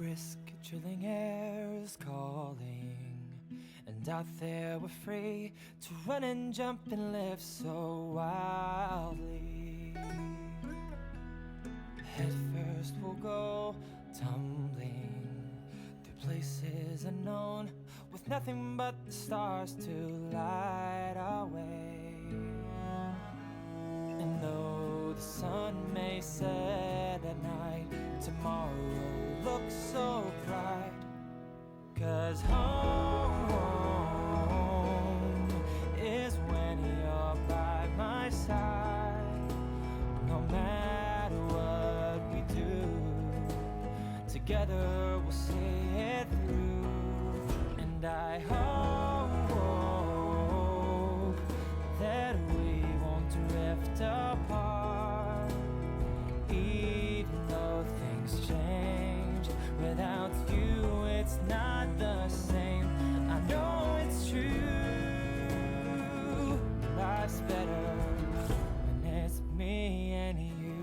brisk, chilling air is calling, and out there we're free to run and jump and live so wildly. Head first we'll go tumbling through places unknown, with nothing but the stars to light our way. And though the sun may set at night, tomorrow looks so bright. 'Cause home is when you're by my side. No matter what we do, together we'll see it through. And I hope that we won't drift apart, even though things change. Without you it's not the same. I know it's true. Life's better when it's me and you.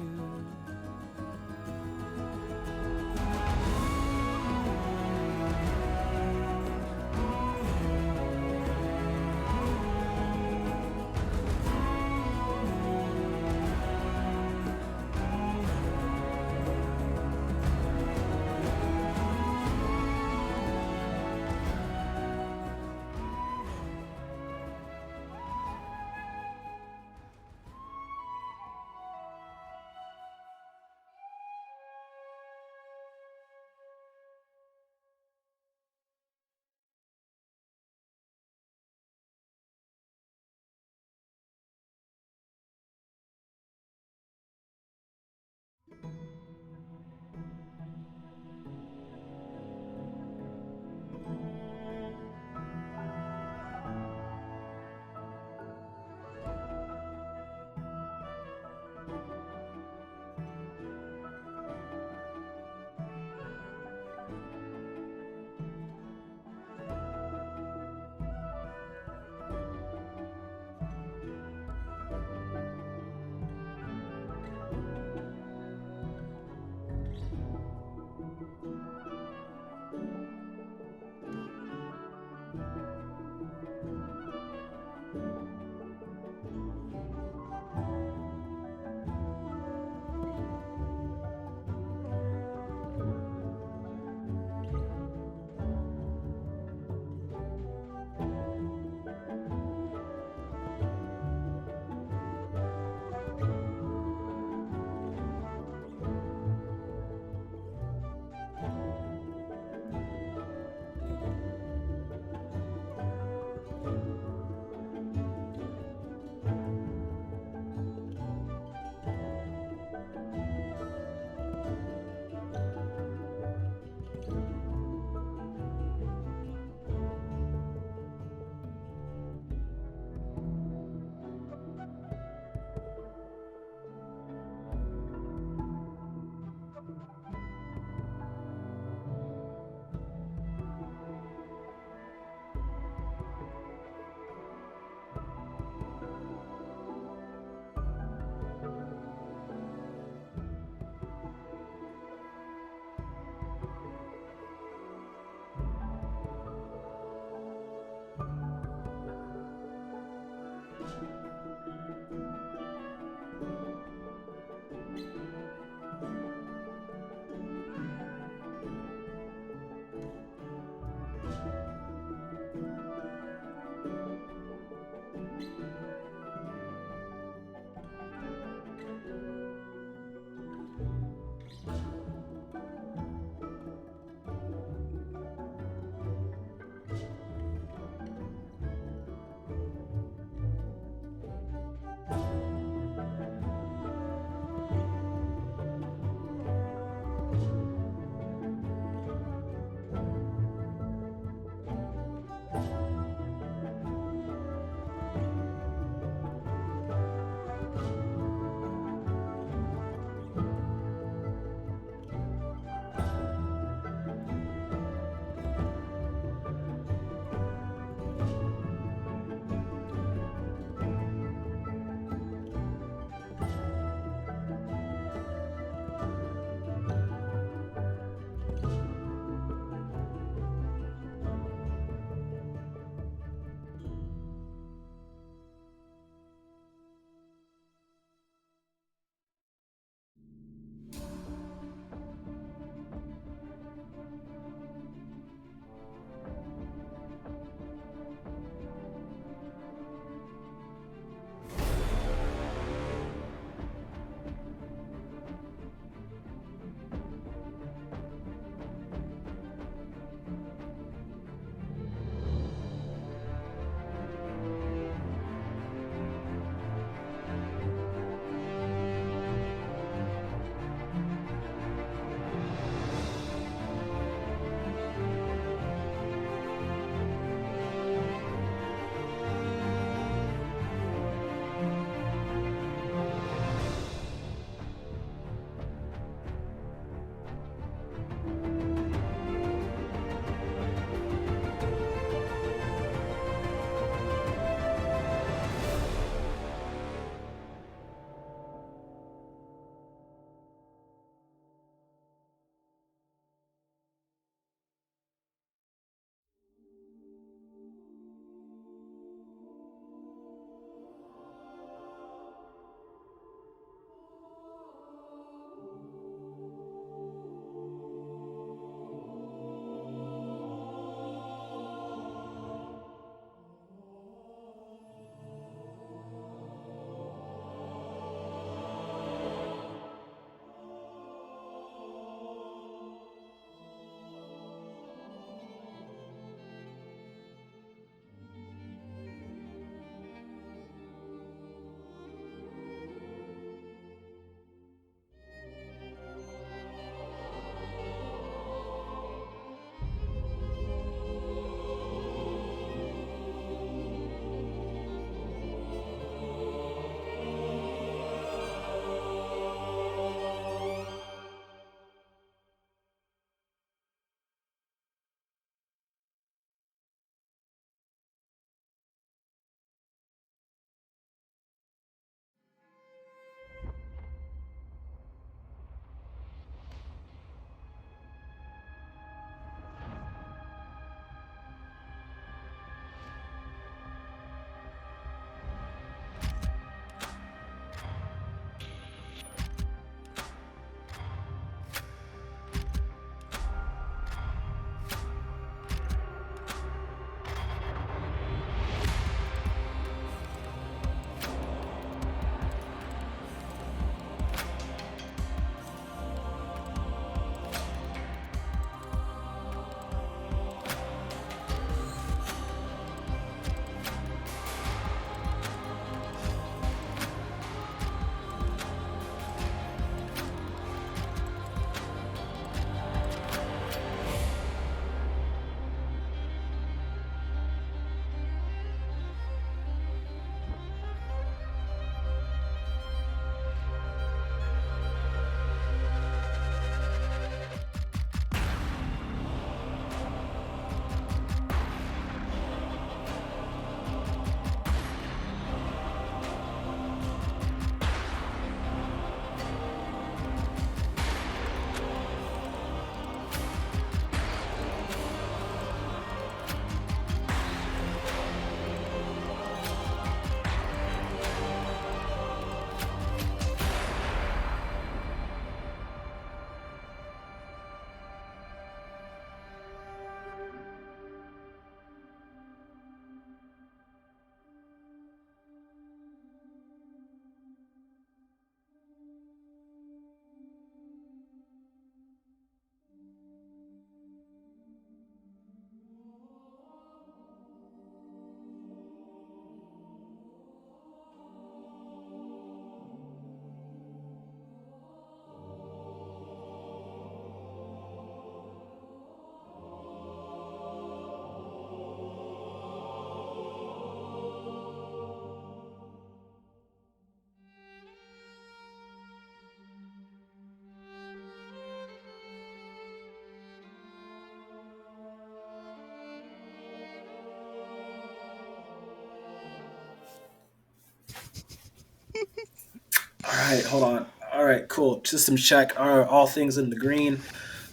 right, hold on. All right, cool. System check. All things in the green.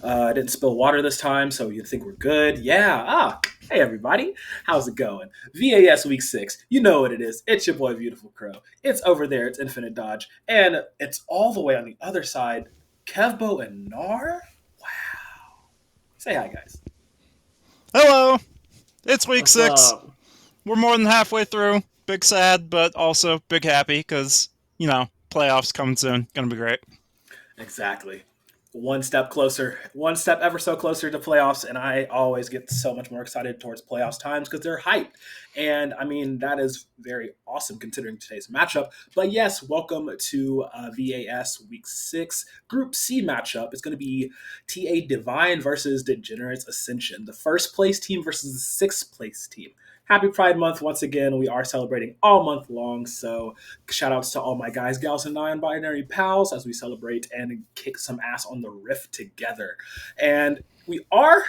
I didn't spill water this time, so you'd think we're good. Yeah. Hey everybody. How's it going? VAS Week 6. You know what it is. It's your boy, Beautiful Crow. It's over there. It's Infinite Dodge. And it's all the way on the other side. Kevbo and Nar? Wow. Say hi, guys. Hello! It's week What's 6. up? We're more than halfway through. Big sad, but also big happy because, playoffs coming soon. Gonna be great. Exactly. One step closer, one step ever so closer to playoffs, and I always get so much more excited towards playoffs times because they're hyped. And I mean, that is very awesome considering today's matchup. But yes, welcome to VAS Week 6 Group C matchup. It's going to be TA Divine versus Degenerates Ascension, the first place team versus the sixth place team. Happy Pride Month once again. We are celebrating all month long, so shout outs to all my guys, gals, and non-binary pals as we celebrate and kick some ass on the Rift together. And we are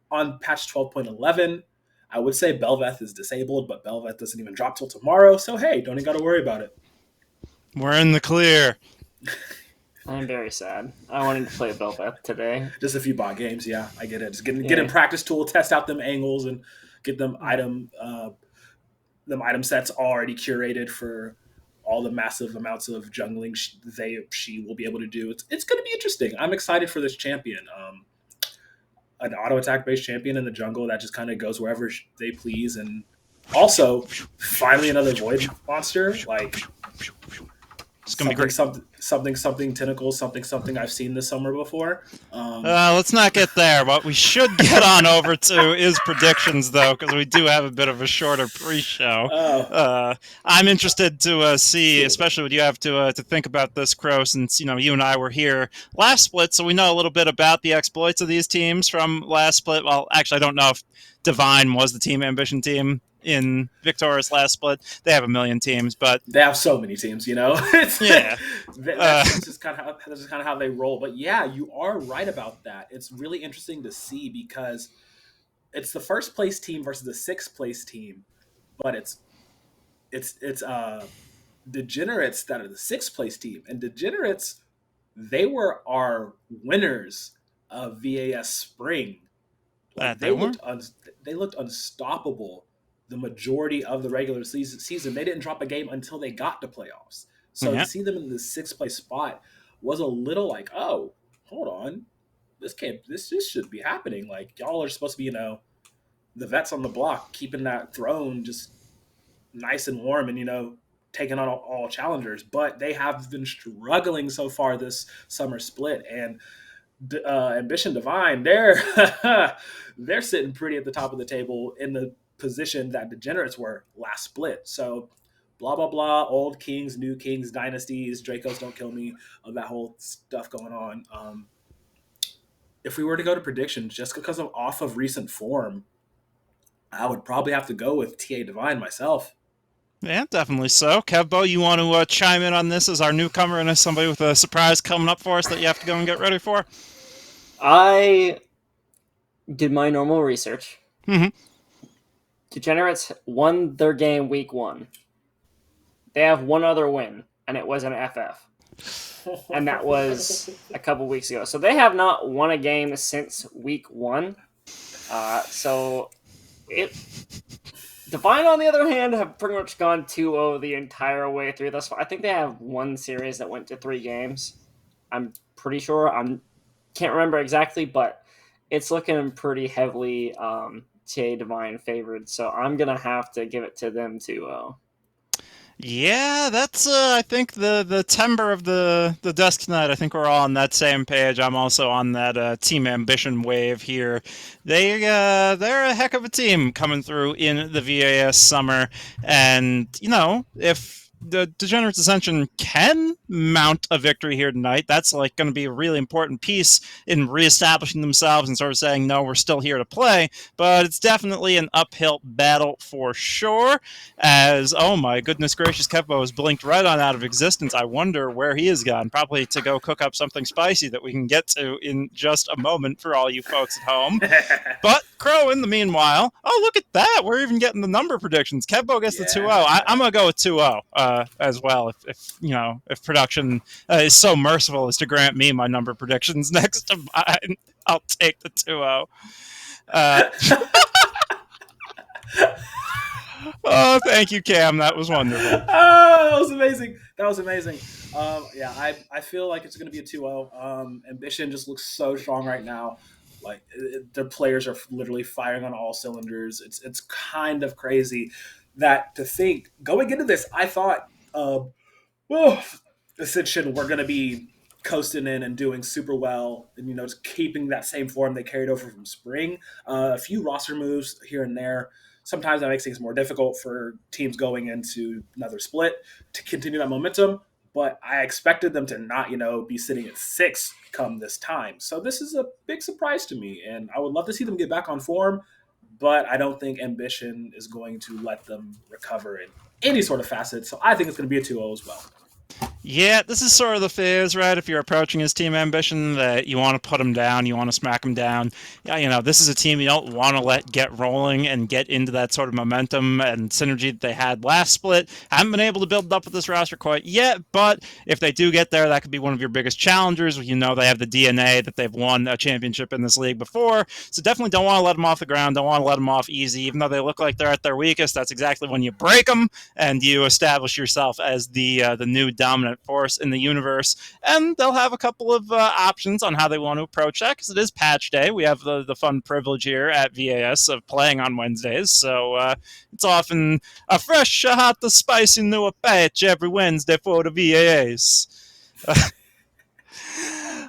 on patch 12.11. I would say Belveth is disabled, but Belveth doesn't even drop till tomorrow, so hey, don't even got to worry about it. We're in the clear. I'm very sad. I wanted to play Belveth today. Just a few bot games, yeah, I get it. Just get in practice tool, test out them angles, and get them item sets already curated for all the massive amounts of jungling she will be able to do. It's going to be interesting. I'm excited for this champion. An auto attack based champion in the jungle that just kind of goes wherever they please, and also finally another void monster. Like It's gonna be great. Something tentacles, something I've seen this summer before. Let's not get there. What we should get on over to is predictions, though, because we do have a bit of a shorter pre-show. I'm interested to see, especially what you have to think about this, Crow, since you and I were here last split, so we know a little bit about the exploits of these teams from last split. Well, actually, I don't know if Divine was the Team Ambition team in Victoris last split. They have a million teams, but they have so many teams, yeah. That's just kind of how they roll. But yeah, you are right about that. It's really interesting to see because it's the first place team versus the sixth place team, but it's Degenerates that are the sixth place team, and Degenerates, they were our winners of VAS Spring. Like they looked unstoppable the majority of the regular season. They didn't drop a game until they got to playoffs. So to see them in the sixth place spot was a little like, oh, hold on, this should be happening. Like y'all are supposed to be, the vets on the block, keeping that throne just nice and warm, and taking on all challengers. But they have been struggling so far this summer split, and Ambition Divine, they're sitting pretty at the top of the table in the position that Degenerates were last split. So blah blah blah, old kings, new kings, dynasties, Dracos don't kill me, that whole stuff going on. If we were to go to predictions, just because I'm off of recent form, I would probably have to go with TA Divine myself. Yeah, definitely so. Kevbo, you want to chime in on this as our newcomer and as somebody with a surprise coming up for us that you have to go and get ready for? I did my normal research. Mm-hmm. Degenerates won their game week 1. They have one other win, and it was an FF. And that was a couple weeks ago. So they have not won a game since week 1. Divine, on the other hand, have pretty much gone 2-0 the entire way through thus far. I think they have one series that went to 3 games. I'm pretty sure. I can't remember exactly, but it's looking pretty heavily TA Divine favored. So I'm going to have to give it to them 2-0. Yeah, that's I think the timbre of the desk tonight. I think we're all on that same page. I'm also on that Team Ambition wave here. They're a heck of a team coming through in the VAS summer, and if the Degenerates Ascension can mount a victory here tonight, that's like going to be a really important piece in reestablishing themselves and sort of saying, no, we're still here to play. But it's definitely an uphill battle for sure. As, oh my goodness gracious, Kevbo has blinked right on out of existence. I wonder where he has gone. Probably to go cook up something spicy that we can get to in just a moment for all you folks at home. But Crow, in the meanwhile, oh, look at that. We're even getting the number predictions. Kevbo gets the 2-0. I'm going to go with 2-0 as well if production production is so merciful as to grant me my number predictions next to mine. I'll take the 2-0. Oh, thank you, Cam. That was wonderful. That was amazing. That was amazing. Yeah, I feel like it's going to be a 2-0. Ambition just looks so strong right now. Like the players are literally firing on all cylinders. It's kind of crazy that to think going into this, I thought, Ascension we're going to be coasting in and doing super well, and just keeping that same form they carried over from spring. A few roster moves here and there. Sometimes that makes things more difficult for teams going into another split to continue that momentum. But I expected them to not, be sitting at 6 come this time. So this is a big surprise to me, and I would love to see them get back on form. But I don't think Ambition is going to let them recover in any sort of facet. So I think it's going to be a 2-0 as well. Yeah, this is sort of the phase, right? If you're approaching his team Ambition, that you want to put him down, you want to smack him down. Yeah, this is a team you don't want to let get rolling and get into that sort of momentum and synergy that they had last split. Haven't been able to build up with this roster quite yet, but if they do get there, that could be one of your biggest challengers. They have the DNA that they've won a championship in this league before, so definitely don't want to let them off the ground, don't want to let them off easy. Even though they look like they're at their weakest, that's exactly when you break them and you establish yourself as the new dominant force in the universe, and they'll have a couple of options on how they want to approach that, because it is patch day. We have the fun privilege here at VAS of playing on Wednesdays, so it's often a fresh, hot, spicy new patch every Wednesday for the VAS.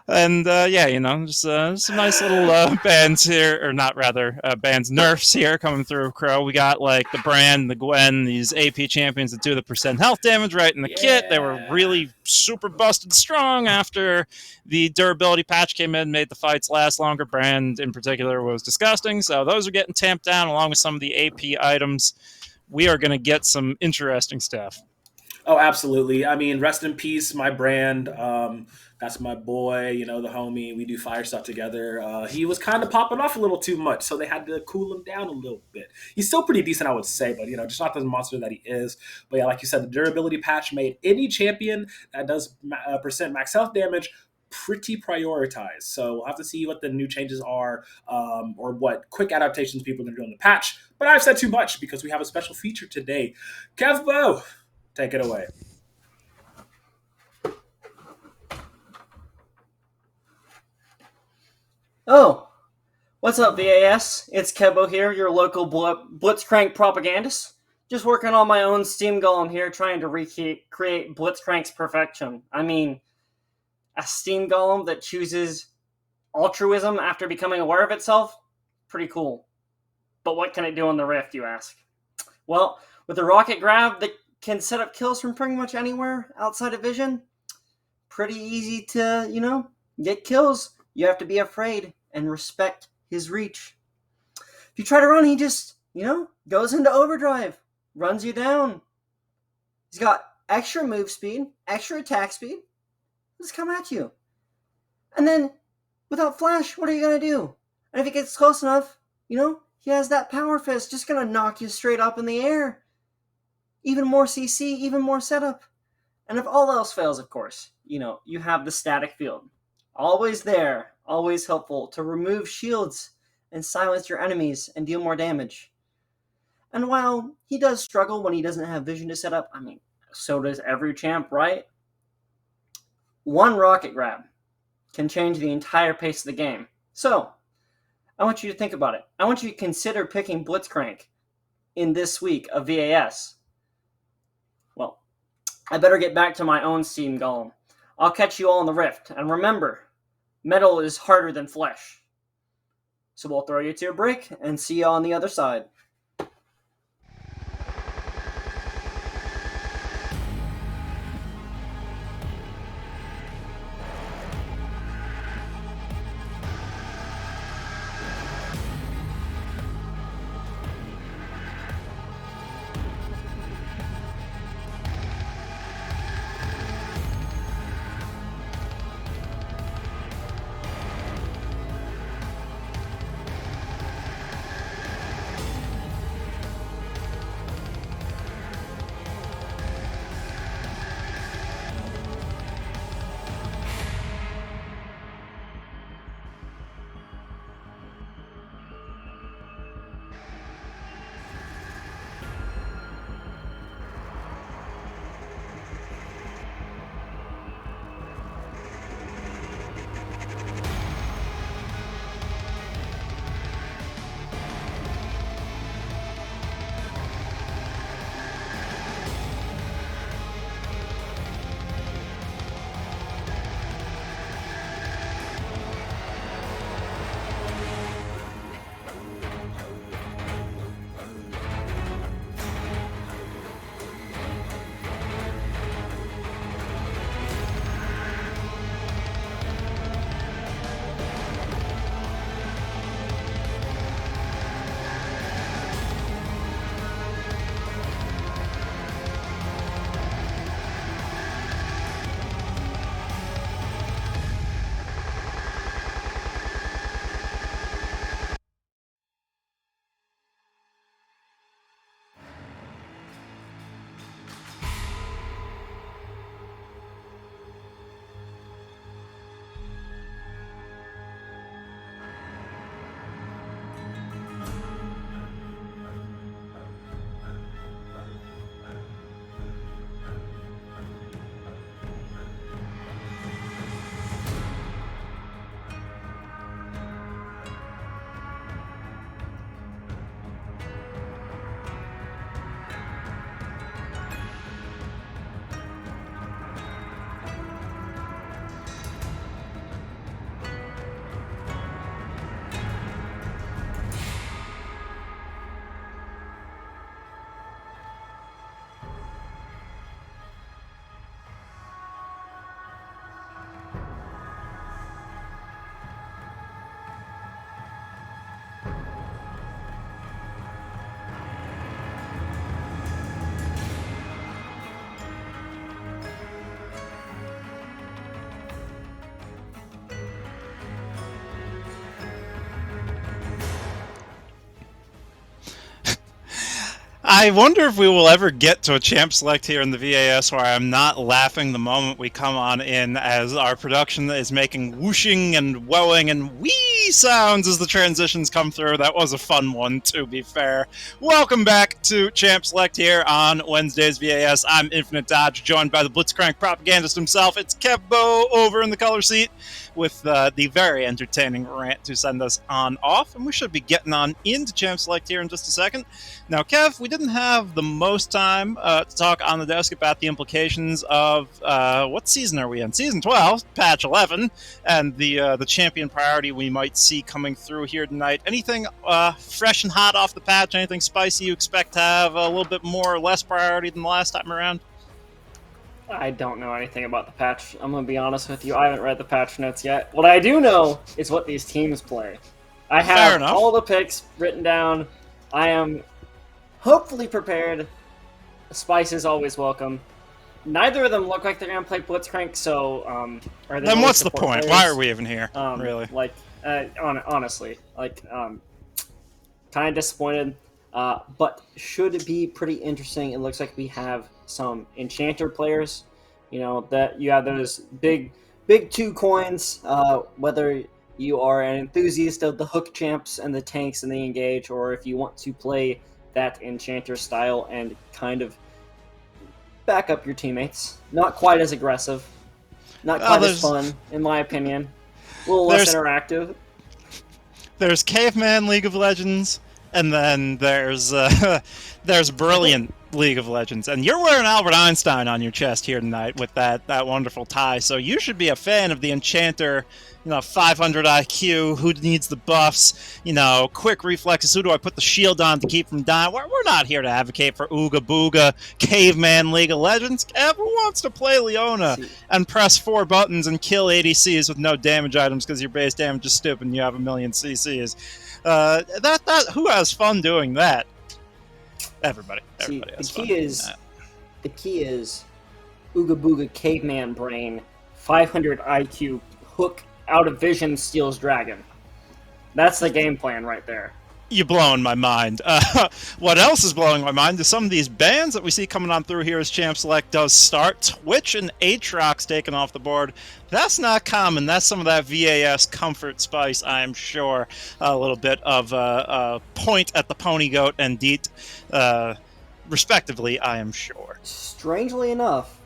And just some nice little bands here, or not rather, bands nerfs here coming through, Crow. We got like the Brand, the Gwen, these AP champions that do the % health damage right in the kit. They were really super busted strong after the durability patch came in, made the fights last longer. Brand in particular was disgusting, so those are getting tamped down along with some of the AP items. We are going to get some interesting stuff. Oh, absolutely. I mean, rest in peace, my Brand. That's my boy, the homie. We do fire stuff together. He was kind of popping off a little too much, so they had to cool him down a little bit. He's still pretty decent, I would say, but, just not the monster that he is. But, yeah, like you said, the durability patch made any champion that does % max health damage pretty prioritized. So we'll have to see what the new changes are, or what quick adaptations people are going to do on the patch. But I've said too much because we have a special feature today. Kevbo, take it away. Oh, what's up, VAS? It's Kebo here, your local Blitzcrank propagandist. Just working on my own Steam Golem here, trying to create Blitzcrank's perfection. I mean, a Steam Golem that chooses altruism after becoming aware of itself? Pretty cool. But what can it do on the Rift, you ask? Well, with a rocket grab that can set up kills from pretty much anywhere outside of vision, pretty easy to, get kills. You have to be afraid and respect his reach. If you try to run, he just, goes into overdrive, runs you down. He's got extra move speed, extra attack speed. Just come at you. And then, without flash, what are you going to do? And if he gets close enough, he has that power fist just going to knock you straight up in the air. Even more CC, even more setup. And if all else fails, of course, you have the static field. Always there, always helpful to remove shields and silence your enemies and deal more damage. And while he does struggle when he doesn't have vision to set up, I mean, so does every champ, right? One rocket grab can change the entire pace of the game. So, I want you to think about it. I want you to consider picking Blitzcrank in this week of VAS. Well, I better get back to my own Steam Golem. I'll catch you all in the Rift. And remember, metal is harder than flesh. So we'll throw you to a break and see you on the other side. I wonder if we will ever get to a champ select here in the VAS where I'm not laughing the moment we come on in as our production is making whooshing and wowing and wee sounds as the transitions come through. That was a fun one, to be fair. Welcome back to champ select here on Wednesday's VAS. I'm Infinite Dodge, joined by the Blitzcrank propagandist himself. It's Kevbo over in the color seat with the very entertaining rant to send us on off, and we should be getting on into champ select here in just a second. Now, Kev, we didn't have the most time to talk on the desk about the implications of what season are we in? Season 12, patch 11, and the champion priority we might see coming through here tonight. Anything fresh and hot off the patch? Anything spicy you expect to have a little bit more or less priority than the last time around? I don't know anything about the patch. I'm going to be honest with you. I haven't read the patch notes yet. What I do know is what these teams play. I have all the picks written down. I am hopefully prepared. Spice is always welcome. Neither of them look like they're going to play Blitzcrank, so... then what's the point? Players? Why are we even here, really? Honestly. Kind of disappointed. But should be pretty interesting. It looks like we have some Enchanter players. You know, that you have those big 2 coins, whether you are an enthusiast of the hook champs and the tanks and the engage, or if you want to play that Enchanter style and kind of back up your teammates. Not quite as aggressive. Not quite as fun, in my opinion. A little less interactive. There's Caveman League of Legends, and then there's Brilliant League of Legends. And you're wearing Albert Einstein on your chest here tonight with that wonderful tie, so you should be a fan of the Enchanter, 500 IQ, who needs the buffs, quick reflexes, who do I put the shield on to keep from dying? We're not here to advocate for Ooga Booga, Caveman League of Legends. Everyone wants to play Leona and press 4 buttons and kill ADCs with no damage items because your base damage is stupid and you have a million CCs. Who has fun doing that? Everybody has fun. The key is Ooga Booga Caveman Brain, 500 IQ, hook out of vision, steals dragon. That's the game plan right there. You're blowing my mind. What else is blowing my mind is some of these bans that we see coming on through here as Champ Select does start. Twitch and Aatrox taken off the board. That's not common. That's some of that VAS comfort spice, I'm sure. A little bit of point at the Pony Goat and Deet, respectively, I am sure. Strangely enough,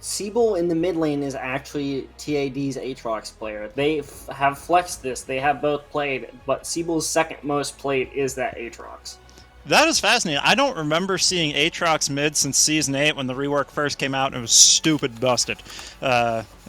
Siebel in the mid lane is actually TAD's Aatrox player. They have flexed this. They have both played, but Siebel's second most played is that Aatrox. That is fascinating. I don't remember seeing Aatrox mid since Season 8 when the rework first came out and it was stupid busted.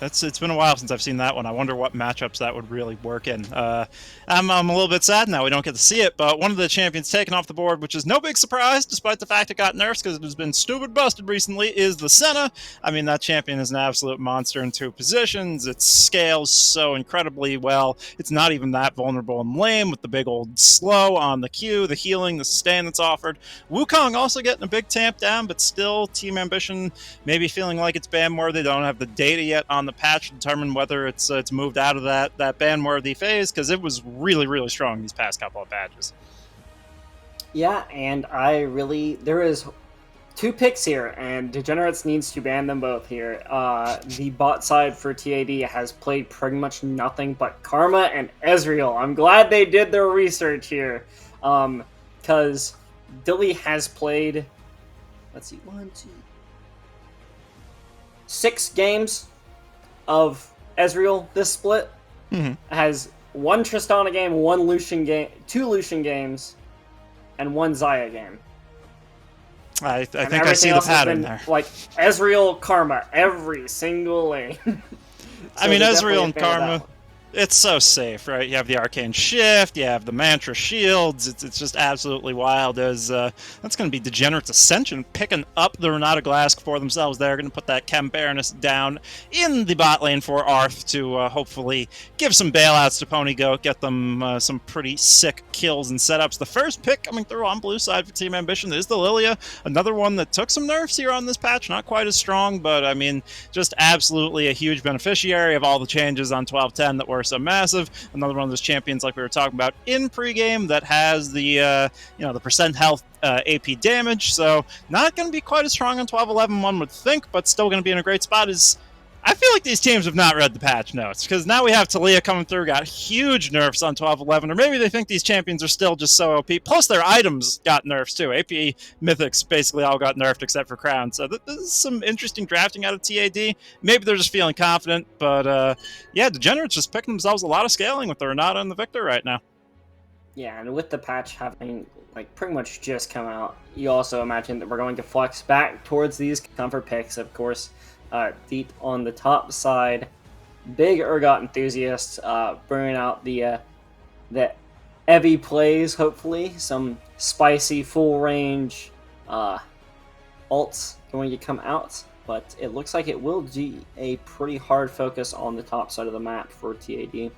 It's been a while since I've seen that one. I wonder what matchups that would really work in. I'm a little bit sad now we don't get to see it, but one of the champions taken off the board, which is no big surprise, despite the fact it got nerfed because it has been stupid busted recently, is the Senna. I mean, that champion is an absolute monster in 2 positions. It scales so incredibly well. It's not even that vulnerable and lame with the big old slow on the Q, the healing, the sustain that's offered. Wukong also getting a big tamp down, but still Team Ambition maybe feeling like it's ban-worthy. They don't have the data yet on the patch to determine whether it's moved out of that ban-worthy phase, because it was really, really strong these past couple of patches. Yeah, and there is 2 picks here, and Degenerates needs to ban them both here. The bot side for TAD has played pretty much nothing but Karma and Ezreal. I'm glad they did their research here, because Dilly has played, 6 games of Ezreal this split. Has 1 Tristana game, 1 Lucian game, 2 Lucian games, and 1 Xayah game. I think I see the pattern there. Like Ezreal, Karma, every single lane. I mean, Ezreal and Karma, it's so safe, right? You have the Arcane Shift, you have the Mantra Shields. It's just absolutely wild. That's going to be Degenerate's Ascension picking up the Renata Glask for themselves. They're going to put that Chem Baroness down in the bot lane for Arth to hopefully give some bailouts to Pony Goat, get them some pretty sick kills and setups. The first pick coming through on blue side for Team Ambition is the Lilia, another one that took some nerfs here on this patch. Not quite as strong, but I mean, just absolutely a huge beneficiary of all the changes on 12.10 that we're Ursa Massive, another one of those champions like we were talking about in pregame that has the the percent health AP damage. So not going to be quite as strong on 12-11, one would think, but still going to be in a great spot. I feel like these teams have not read the patch notes, because now we have Talia coming through, got huge nerfs on 12-11, or maybe they think these champions are still just so OP. Plus their items got nerfs too. AP Mythics basically all got nerfed except for Crown. So this is some interesting drafting out of TAD. Maybe they're just feeling confident, but yeah, Degenerates just picking themselves a lot of scaling with the Renata and the Victor right now. Yeah, and with the patch having pretty much just come out, you also imagine that we're going to flex back towards these comfort picks, of course. Deep on the top side, big Urgot enthusiast, bringing out the Evi plays, hopefully. Some spicy full range ults going to come out, but it looks like it will be a pretty hard focus on the top side of the map for TAD.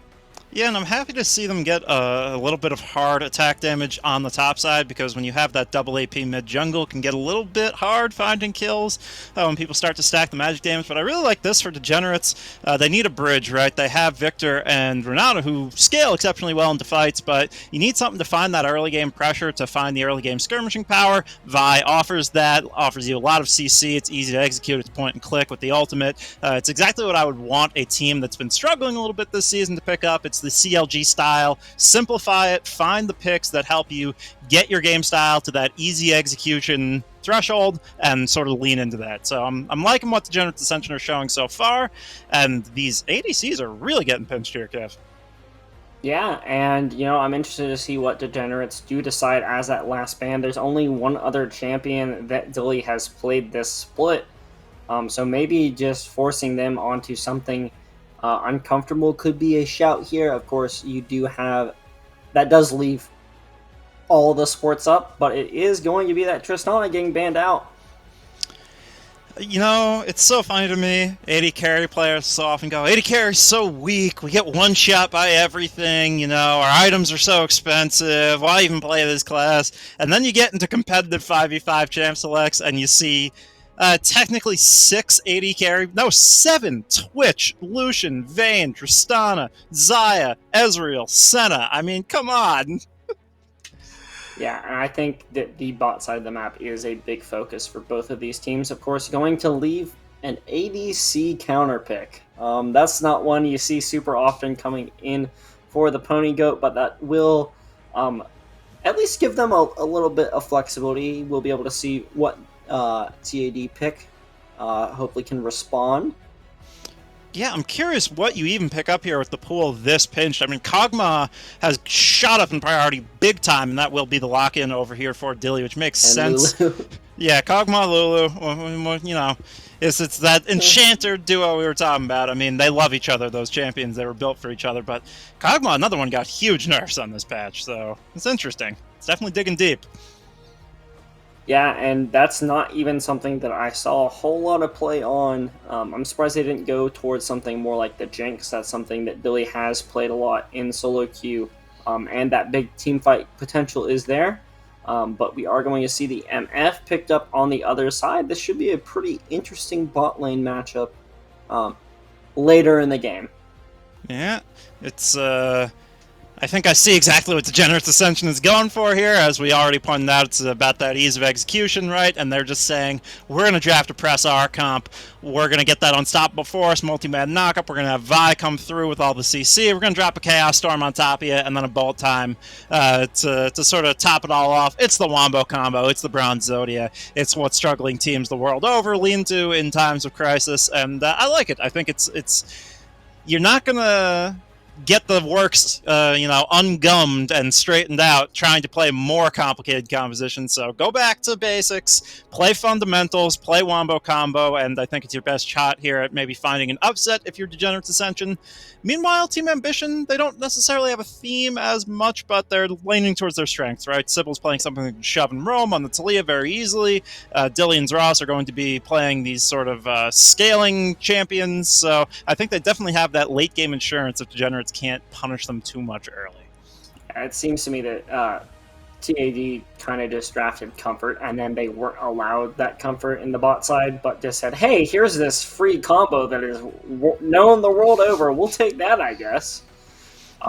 Yeah, and I'm happy to see them get a little bit of hard attack damage on the top side, because when you have that double AP mid-jungle, it can get a little bit hard finding kills when people start to stack the magic damage. But I really like this for Degenerates. They need a bridge, right? They have Victor and Renata, who scale exceptionally well into fights, but you need something to find that early game pressure, to find the early game skirmishing power. Vi offers that, offers you a lot of CC. It's easy to execute. It's point and click with the ultimate. It's exactly what I would want a team that's been struggling a little bit this season to pick up. It's the CLG style. Simplify it, find the picks that help you get your game style to that easy execution threshold, and sort of lean into that. So I'm liking what Degenerate Ascension are showing so far, and these ADCs are really getting pinched here, Kev. Yeah, and I'm interested to see what Degenerates do decide as that last band. There's only one other champion that Dilly has played this split, so maybe just forcing them onto something uncomfortable could be a shout here. Of course, you do have... That does leave all the sports up, but it is going to be that Tristana getting banned out. It's so funny to me. AD carry players so often go, AD carry's so weak, we get one shot by everything, our items are so expensive, why even play this class? And then you get into competitive 5v5 champ selects, and you see technically 6 AD carry. No, 7. Twitch, Lucian, Vayne, Tristana, Xayah, Ezreal, Senna. I mean, come on. Yeah, and I think that the bot side of the map is a big focus for both of these teams. Of course, going to leave an ADC counter pick. That's not one you see super often coming in for the Pony Goat, but that will at least give them a little bit of flexibility. We'll be able to see what TAD pick hopefully can respond. Yeah, I'm curious what you even pick up here with the pool this pinched. I mean, Kog'Maw has shot up in priority big time, and that will be the lock-in over here for Dilly, which makes sense. Lulu. Yeah, Kog'Maw, Lulu, it's that enchanter duo we were talking about. I mean, they love each other, those champions. They were built for each other, but Kog'Maw, another one, got huge nerfs on this patch, so it's interesting. It's definitely digging deep. Yeah, and that's not even something that I saw a whole lot of play on. I'm surprised they didn't go towards something more like the Jinx. That's something that Billy has played a lot in solo queue, and that big team fight potential is there. But we are going to see the MF picked up on the other side. This should be a pretty interesting bot lane matchup later in the game. Yeah, it's... I think I see exactly what Degenerate Ascension is going for here. As we already pointed out, it's about that ease of execution, right? And they're just saying, we're going to draft a press R comp. We're going to get that Unstoppable Force, multi-man knockup. We're going to have Vi come through with all the CC. We're going to drop a Chaos Storm on top of you, and then a Bolt Time to sort of top it all off. It's the Wombo combo. It's the Bronze Zodia. It's what struggling teams the world over lean to in times of crisis, and I like it. I think it's you're not going to get the works, ungummed and straightened out, trying to play more complicated compositions. So go back to basics, play fundamentals, play Wombo combo, and I think it's your best shot here at maybe finding an upset if you're Degenerate Ascension. Meanwhile, Team Ambition, they don't necessarily have a theme as much, but they're leaning towards their strengths, right? Sybil's playing something like Shove and Roam on the Talia very easily. Dilly and Zross are going to be playing these sort of scaling champions, so I think they definitely have that late-game insurance if Degenerates can't punish them too much early. It seems to me that TAD kind of just drafted Comfort, and then they weren't allowed that Comfort in the bot side, but just said, hey, here's this free combo that is known the world over. We'll take that, I guess.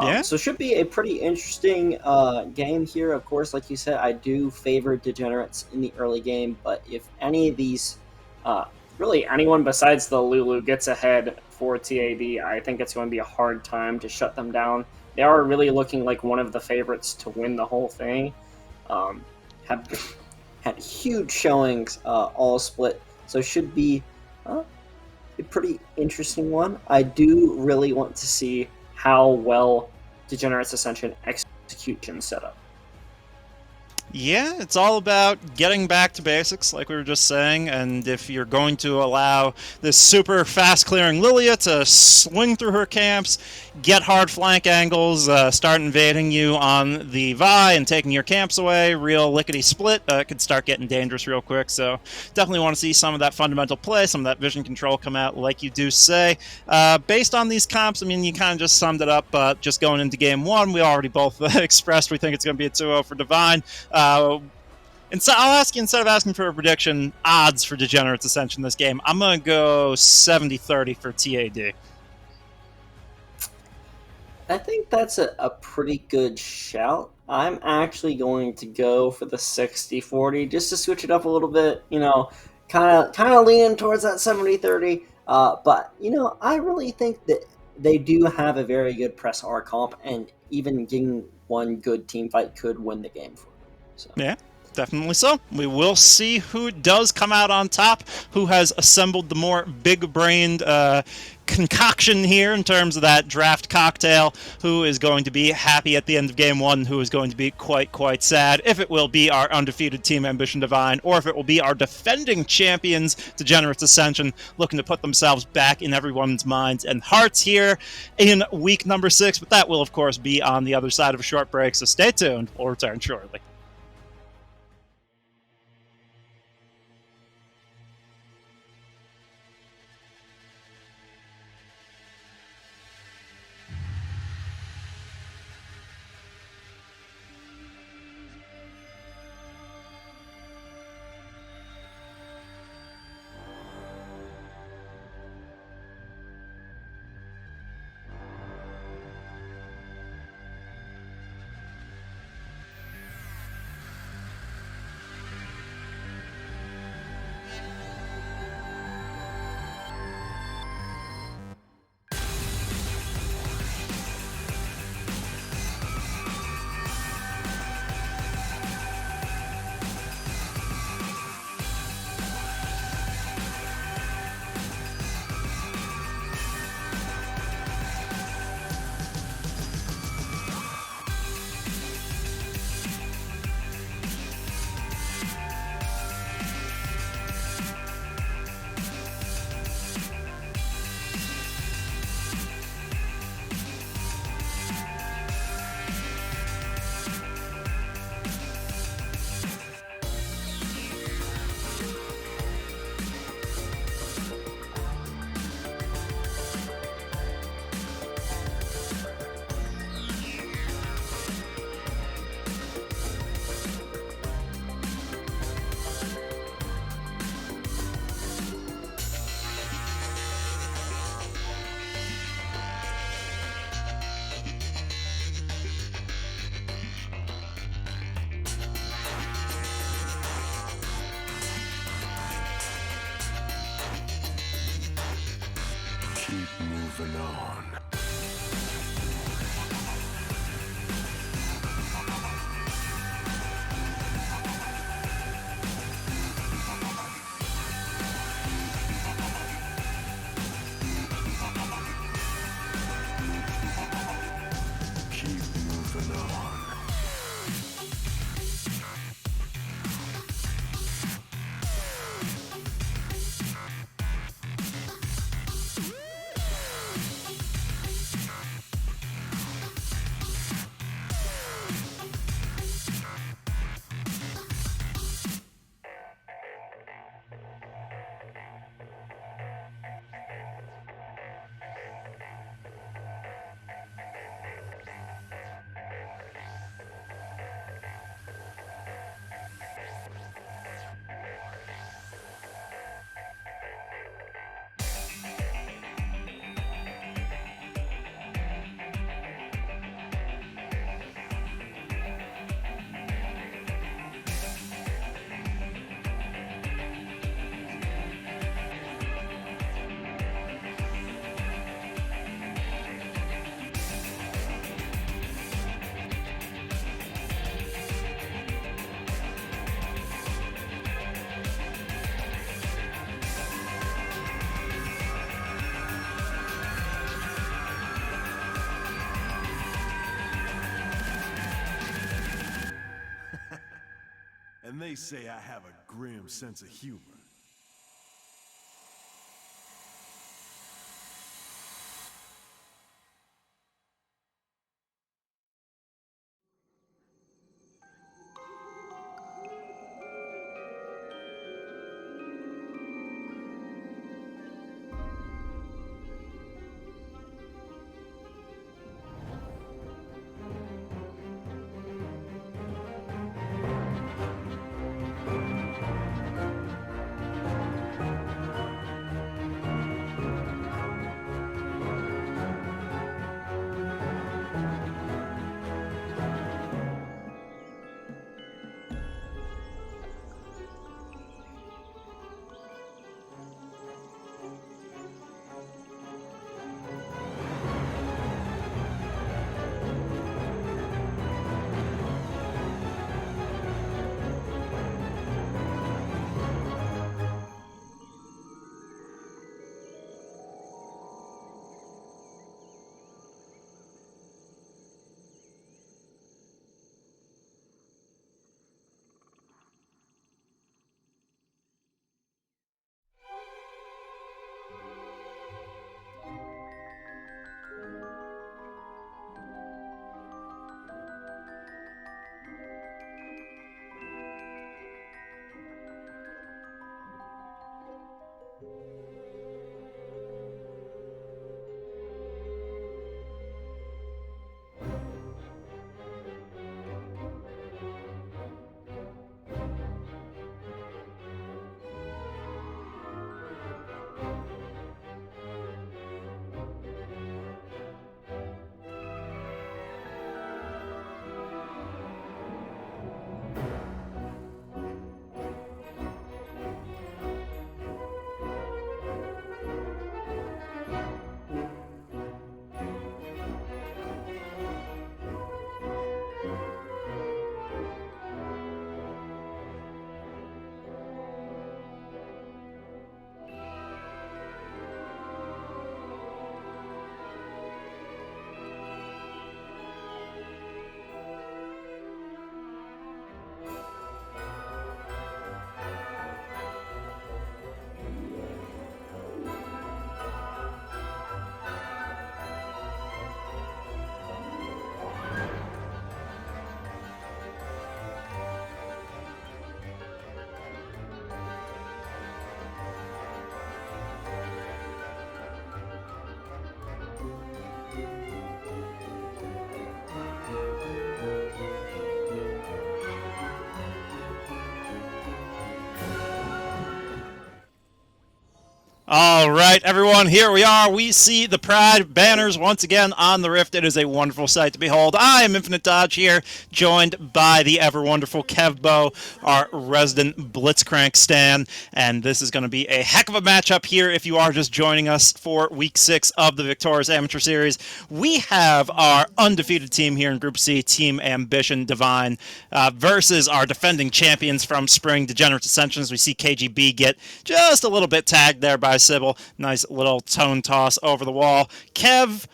Yeah. So it should be a pretty interesting game here. Of course, like you said, I do favor Degenerates in the early game, but if any of these, really anyone besides the Lulu gets ahead for TAD, I think it's going to be a hard time to shut them down. They are really looking like one of the favorites to win the whole thing. Have had huge showings, all split, so should be a pretty interesting one. I do really want to see how well Degenerates Ascension execution setup. Yeah, it's all about getting back to basics, like we were just saying, and if you're going to allow this super fast-clearing Lilia to swing through her camps, get hard flank angles, start invading you on the Vi and taking your camps away, real lickety-split, it could start getting dangerous real quick, so definitely want to see some of that fundamental play, some of that vision control come out, like you do say. Based on these comps, I mean, you kind of just summed it up, just going into Game 1, we already both expressed we think it's going to be a 2-0 for Divine. I'll ask you, instead of asking for a prediction, odds for Degenerates Ascension this game. I'm going to go 70-30 for TAD. I think that's a pretty good shout. I'm actually going to go for the 60-40 just to switch it up a little bit, kind of leaning towards that 70-30. But, I really think that they do have a very good press R comp, and even getting one good team fight could win the game for them. So. Yeah, definitely so. We will see who does come out on top, who has assembled the more big-brained concoction here in terms of that draft cocktail, who is going to be happy at the end of Game 1, who is going to be quite sad, if it will be our undefeated Team Ambition Divine, or if it will be our defending champions, Degenerates Ascension, looking to put themselves back in everyone's minds and hearts here in week number 6, but that will, of course, be on the other side of a short break, so stay tuned. We'll return shortly. Keep moving on. Keep moving on. They say I have a grim sense of humor. All right, everyone, here we are. We see the Pride banners once again on the Rift. It is a wonderful sight to behold. I am Infinite Dodge here, joined by the ever-wonderful Kevbo, our resident Blitzcrank stan, and this is going to be a heck of a matchup here if you are just joining us for Week 6 of the Victoris Amateur Series. We have our undefeated team here in Group C, Team Ambition Divine, versus our defending champions from Spring, Degenerate Ascensions. We see KGB get just a little bit tagged there by Sybil. Nice little tone toss over the wall. Kev,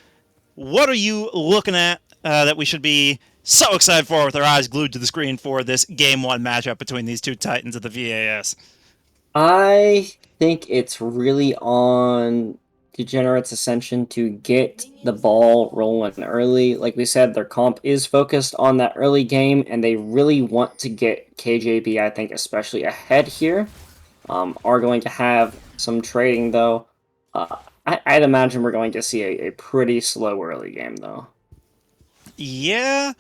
what are you looking at that we should be so excited for with our eyes glued to the screen for this Game 1 matchup between these two titans of the VAS? I think it's really on Degenerate's Ascension to get the ball rolling early. Like we said, their comp is focused on that early game, and they really want to get KJB, I think, especially ahead here. Are going to have some trading, though. I'd imagine we're going to see a pretty slow early game, though. Yeah,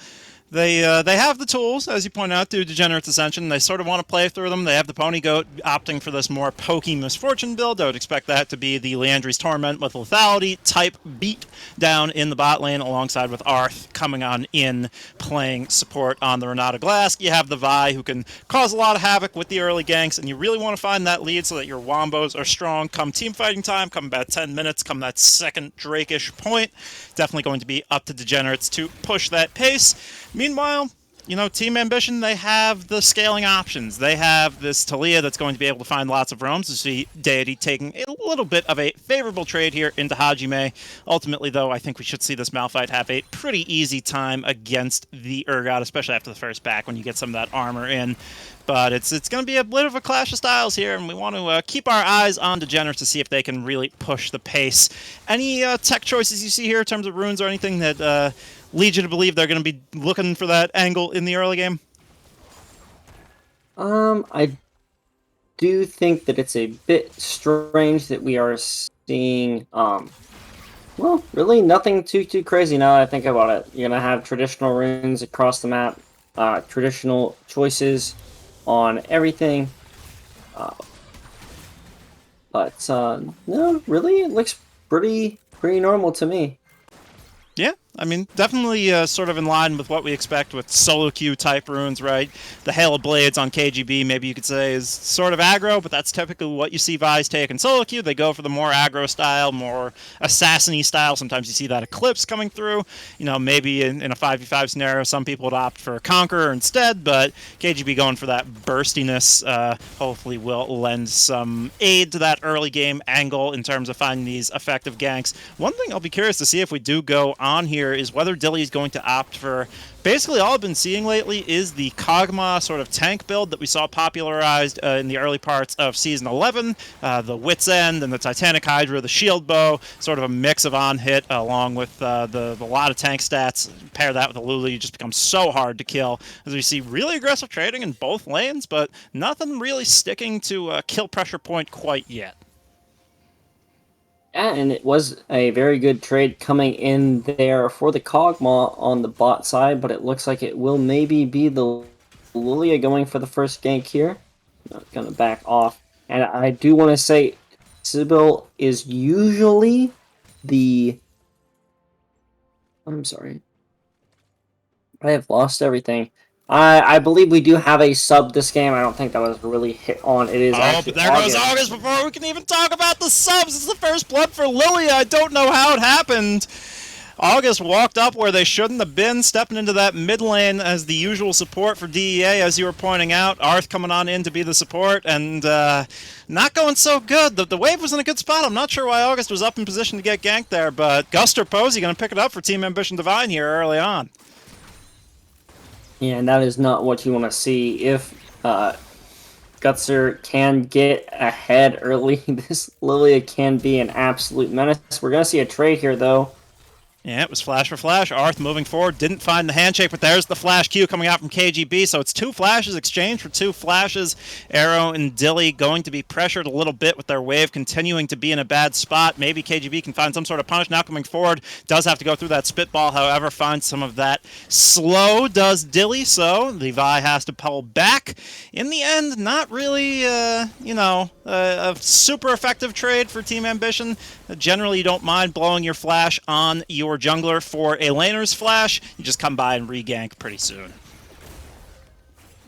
they have the tools, as you point out, to Degenerate's Ascension. They sort of want to play through them. They have the Pony Goat opting for this more pokey Misfortune build. I would expect that to be the Leandri's Torment with Lethality type beat down in the bot lane, alongside with Arth coming on in, playing support on the Renata Glass. You have the Vi, who can cause a lot of havoc with the early ganks, and you really want to find that lead so that your Wombos are strong come team fighting time, come about 10 minutes, come that second Drake-ish point. Definitely going to be up to Degenerates to push that pace. Meanwhile, Team Ambition, they have the scaling options. They have this Talia that's going to be able to find lots of roams. You see Deity taking a little bit of a favorable trade here into Hajime. Ultimately, though, I think we should see this Malphite have a pretty easy time against the Urgot, especially after the first back when you get some of that armor in. But it's going to be a bit of a clash of styles here, and we want to keep our eyes on Degenerates to see if they can really push the pace. Any tech choices you see here in terms of runes or anything that lead you to believe they're going to be looking for that angle in the early game? I do think that it's a bit strange that we are seeing, well, really nothing too crazy now that I think about it. You're going to have traditional runes across the map, traditional choices on everything. But no, really, it looks pretty normal to me. Yeah, I mean, definitely sort of in line with what we expect with solo queue type runes, right? The Hail of Blades on KGB, maybe you could say, is sort of aggro, but that's typically what you see Vi's take in solo queue. They go for the more aggro style, more assassin-y style. Sometimes you see that Eclipse coming through. Maybe in a 5v5 scenario, some people would opt for Conqueror instead, but KGB going for that burstiness hopefully will lend some aid to that early game angle in terms of finding these effective ganks. One thing I'll be curious to see if we do go on here is whether Dilly is going to opt for, basically all I've been seeing lately is the Kog'Maw sort of tank build that we saw popularized in the early parts of Season 11, the Wit's End and the Titanic Hydra, the Shield Bow, sort of a mix of on-hit along with the lot of tank stats. Pair that with the Lulu, you just become so hard to kill, as we see really aggressive trading in both lanes, but nothing really sticking to a kill pressure point quite yet. Yeah, and it was a very good trade coming in there for the Kog'Maw on the bot side, but it looks like it will maybe be the Lilia going for the first gank here. Not going to back off. And I do want to say, Sybil is usually the... I'm sorry. I have lost everything. I believe we do have a sub this game. I don't think that was really hit on. It is actually but there goes August before we can even talk about the subs. It's the first blood for Lilia. I don't know how it happened. August walked up where they shouldn't have been, stepping into that mid lane as the usual support for DEA, as you were pointing out. Arth coming on in to be the support, and not going so good. The wave was in a good spot. I'm not sure why August was up in position to get ganked there, but Guster Posey going to pick it up for Team Ambition Divine here early on. Yeah, and that is not what you want to see. If Gutser can get ahead early, this Lilia can be an absolute menace. We're going to see a trade here, though. Yeah, it was flash for flash. Arth moving forward, didn't find the handshake, but there's the flash Q coming out from KGB. So it's two flashes exchanged for two flashes. Arrow and Dilly going to be pressured a little bit with their wave continuing to be in a bad spot. Maybe KGB can find some sort of punish. Now coming forward, does have to go through that spitball, however, finds some of that slow, does Dilly, so Levi has to pull back. In the end, not really, a super effective trade for Team Ambition. Generally, you don't mind blowing your flash on your jungler for a laner's flash. You just come by and re-gank pretty soon.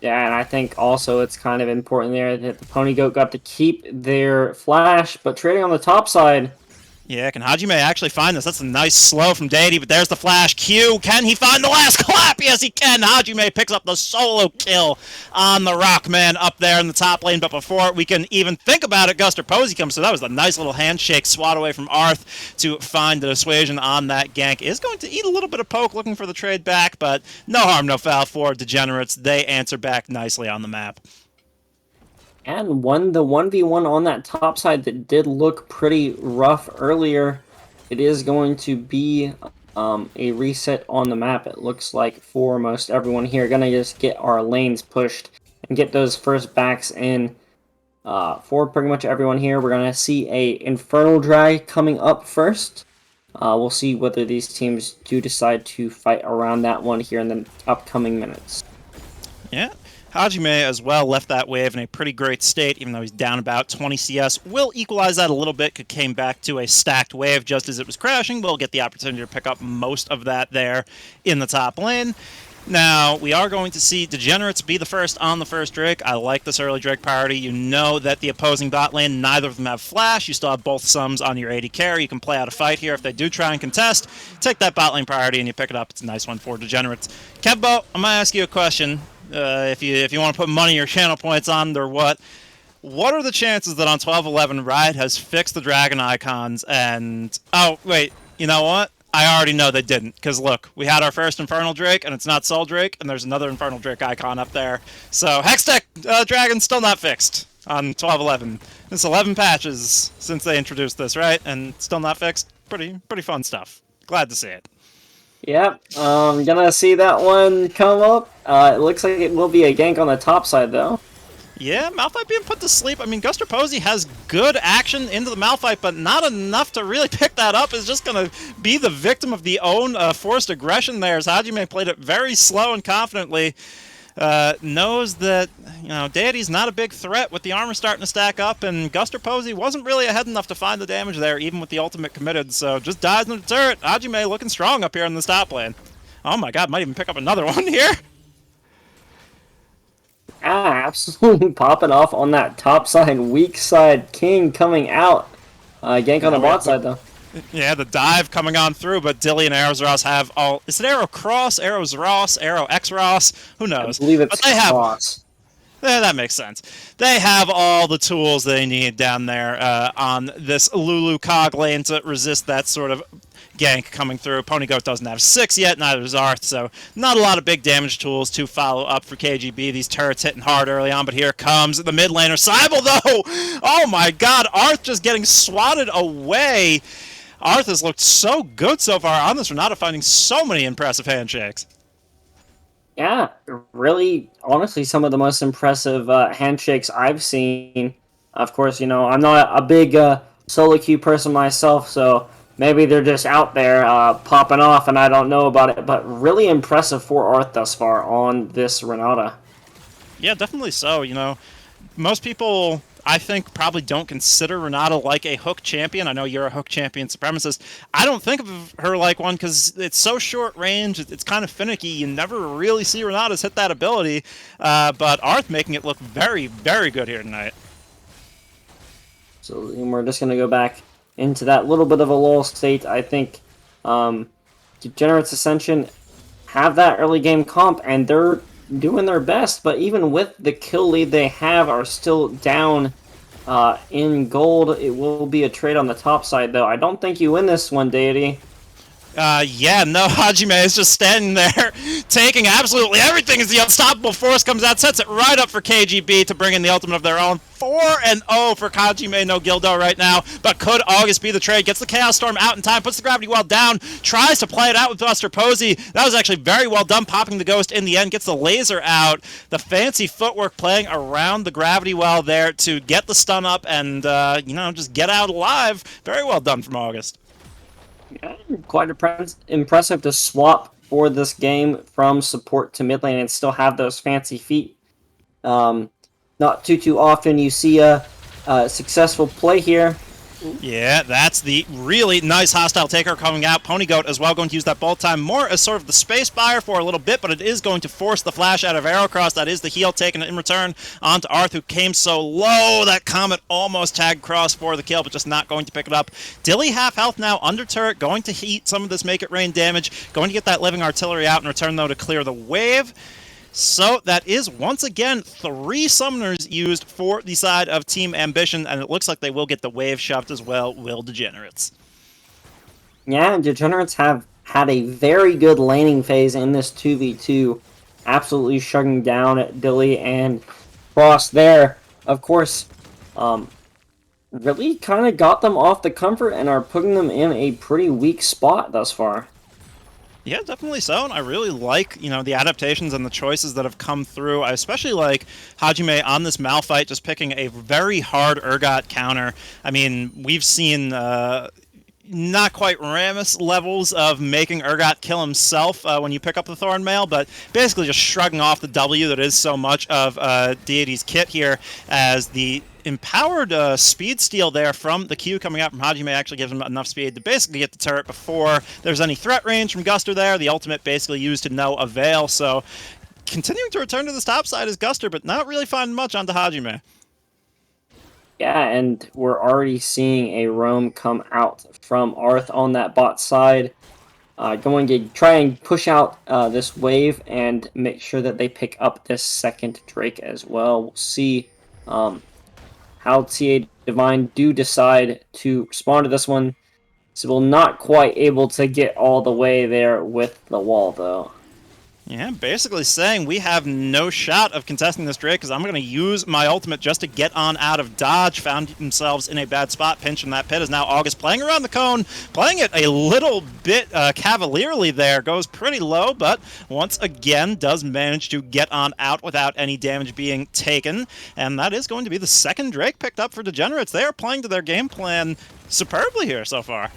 Yeah, and I think also it's kind of important there that the Pony Goat got to keep their flash, but trading on the top side... Yeah, can Hajime actually find this? That's a nice slow from Deity, but there's the flash Q. Can he find the last clap? Yes, he can. Hajime picks up the solo kill on the Rockman up there in the top lane, but before we can even think about it, Guster Posey comes, so that was a nice little handshake swat away from Arth to find the dissuasion on that gank. Is going to eat a little bit of poke looking for the trade back, but no harm, no foul for Degenerates. They answer back nicely on the map. And won the 1v1 on that top side that did look pretty rough earlier. It is going to be a reset on the map, it looks like, for most everyone here. Gonna just get our lanes pushed and get those first backs in for pretty much everyone here. We're gonna see a Infernal Drag coming up first. We'll see whether these teams do decide to fight around that one here in the upcoming minutes. Yeah. Hajime as well left that wave in a pretty great state, even though he's down about 20 CS. Will equalize that a little bit, came back to a stacked wave just as it was crashing. We'll get the opportunity to pick up most of that there in the top lane. Now, we are going to see Degenerates be the first on the first Drake. I like this early Drake priority. You know that the opposing bot lane, neither of them have flash. You still have both sums on your AD carry. You can play out a fight here if they do try and contest. Take that bot lane priority and you pick it up. It's a nice one for Degenerates. Kevbo, I'm going to ask you a question. If you want to put money or channel points on it or what. What are the chances that on 12-11 Riot has fixed the dragon icons and... Oh, wait. You know what? I already know they didn't, because look, we had our first Infernal Drake, and it's not Soul Drake, and there's another Infernal Drake icon up there. So, Hextech Dragon's still not fixed on 12-11. It's 11 patches since they introduced this, right? And still not fixed? Pretty fun stuff. Glad to see it. Yep, gonna see that one come up. It looks like it will be a gank on the top side, though. Yeah, Malphite being put to sleep. I mean, Guster Posey has good action into the Malphite, but not enough to really pick that up. Is just going to be the victim of the own forced aggression there, as Hajime played it very slow and confidently. Knows that, you know, Deity's not a big threat with the armor starting to stack up, and Guster Posey wasn't really ahead enough to find the damage there, even with the ultimate committed, so just dies in the turret. Hajime looking strong up here in the top lane. Oh my god, might even pick up another one here. Absolutely popping off on that top side, weak side King coming out. Gank on the bot side, though. Yeah, the dive coming on through, but Dilly and Arrows Ross have all... Is it Arrow Cross, Arrows Ross, Arrow X Ross? Who knows? I believe it's but they have, Cross. Yeah, that makes sense. They have all the tools they need down there on this Lulu cog lane to resist that sort of gank coming through. Ponygoat doesn't have 6 yet, neither does Arth, so not a lot of big damage tools to follow up for KGB. These turrets hitting hard early on, but here comes the mid laner. Cybele, though! Oh my god, Arth just getting swatted away. Arth has looked so good so far on this Renata, finding so many impressive handshakes. Yeah, really, honestly, some of the most impressive handshakes I've seen. Of course, you know, I'm not a big solo queue person myself, so maybe they're just out there popping off and I don't know about it, but really impressive for Arth thus far on this Renata. Yeah, definitely so. You know, most people, I think, probably don't consider Renata like a hook champion. I know you're a hook champion supremacist. I don't think of her like one because it's so short range. It's kind of finicky. You never really see Renatas hit that ability. But Arth making it look very, very good here tonight. So we're just going to go back into that little bit of a lull state. I think Degenerates Ascension have that early game comp, and they're doing their best, but even with the kill lead they have, are still down in gold. It will be a trade on the top side, though. I don't think you win this one, Deity. Yeah, no, Hajime is just standing there, taking absolutely everything as the unstoppable force comes out, sets it right up for KGB to bring in the ultimate of their own. 4-0 for Hajime no Gildo right now, but could August be the trade? Gets the Chaos Storm out in time, puts the Gravity Well down, tries to play it out with Buster Posey. That was actually very well done, popping the Ghost in the end, gets the laser out. The fancy footwork playing around the Gravity Well there to get the stun up and, you know, just get out alive. Very well done from August. Yeah, quite impressive to swap for this game from support to mid lane and still have those fancy feet. Not too often you see a successful play here. Yeah, that's the really nice hostile taker coming out. Ponygoat as well going to use that bolt time more as sort of the space buyer for a little bit, but it is going to force the flash out of Arrowcross. That is the heal taken in return onto Arth, who came so low. That Comet almost tagged Cross for the kill, but just not going to pick it up. Dilly half health now under turret, going to heat some of this Make It Rain damage, going to get that living artillery out in return, though, to clear the wave. So that is, once again, 3 summoners used for the side of Team Ambition, and it looks like they will get the wave shoved as well, will Degenerates. Yeah, Degenerates have had a very good laning phase in this 2v2, absolutely shutting down at Dilly and Cross there. Of course, really kind of got them off the comfort and are putting them in a pretty weak spot thus far. Yeah, definitely so, and I really like, you know, the adaptations and the choices that have come through. I especially like Hajime on this Malphite just picking a very hard Urgot counter. I mean, we've seen not quite Rammus levels of making Urgot kill himself when you pick up the Thorn Mail, but basically just shrugging off the W that is so much of Deity's kit here as the empowered speed steal there from the Q coming out from Hajime actually gives him enough speed to basically get the turret before there's any threat range from Guster there. The ultimate basically used to no avail, so continuing to return to this top side is Guster, but not really finding much onto Hajime. Yeah, and we're already seeing a roam come out from Arth on that bot side. Going to try and push out this wave and make sure that they pick up this second Drake as well. We'll see how TA Divine do decide to respond to this one. So we're not quite able to get all the way there with the wall, though. Yeah, basically saying we have no shot of contesting this Drake because I'm going to use my ultimate just to get on out of dodge. Found themselves in a bad spot, pinch from that pit is now August playing around the cone, playing it a little bit cavalierly there. Goes pretty low, but once again does manage to get on out without any damage being taken. And that is going to be the second Drake picked up for Degenerates. They are playing to their game plan superbly here so far.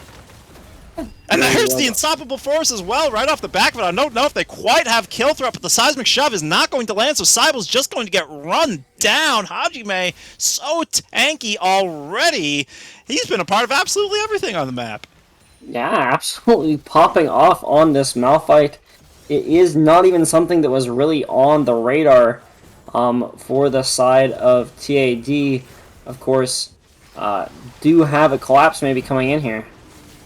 And there's the unstoppable force as well, right off the back of it. I don't know if they quite have kill threat, but the seismic shove is not going to land, so Cybel's just going to get run down. Hajime, so tanky already. He's been a part of absolutely everything on the map. Yeah, absolutely popping off on this Malphite. It is not even something that was really on the radar for the side of TAD. Of course, do have a collapse maybe coming in here.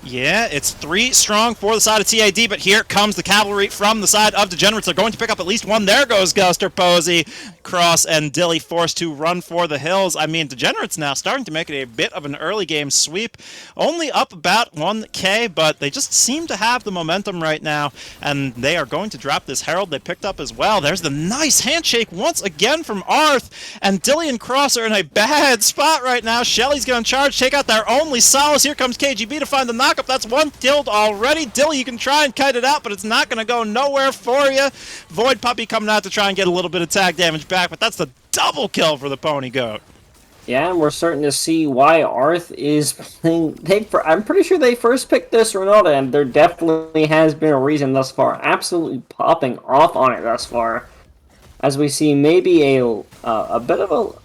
Yeah, it's 3 strong for the side of TAD, but here comes the cavalry from the side of Degenerates. They're going to pick up at least one. There goes Guster, Posey, Cross, and Dilly forced to run for the hills. I mean, Degenerates now starting to make it a bit of an early game sweep. Only up about 1k, but they just seem to have the momentum right now, and they are going to drop this Herald they picked up as well. There's the nice handshake once again from Arth, and Dilly and Cross are in a bad spot right now. Shelly's going to charge, take out their only solace. Here comes KGB to find the knockup. That's one killed already. Dilly, you can try and kite it out, but it's not going to go nowhere for you. Void Puppy coming out to try and get a little bit of tag damage back, but that's the double kill for the Pony Goat. Yeah, and we're starting to see why Arth is playing. I'm pretty sure they first picked this Ronaldo, and there definitely has been a reason thus far. Absolutely popping off on it thus far. As we see maybe a bit of a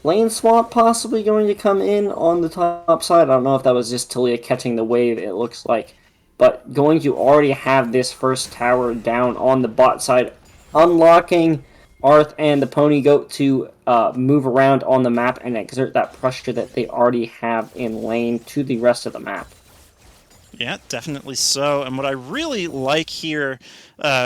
lane swap possibly going to come in on the top side. I don't know if that was just Talia catching the wave, it looks like. But going to already have this first tower down on the bot side, unlocking Arth and the Pony Goat to move around on the map and exert that pressure that they already have in lane to the rest of the map. Yeah, definitely so. And what I really like here,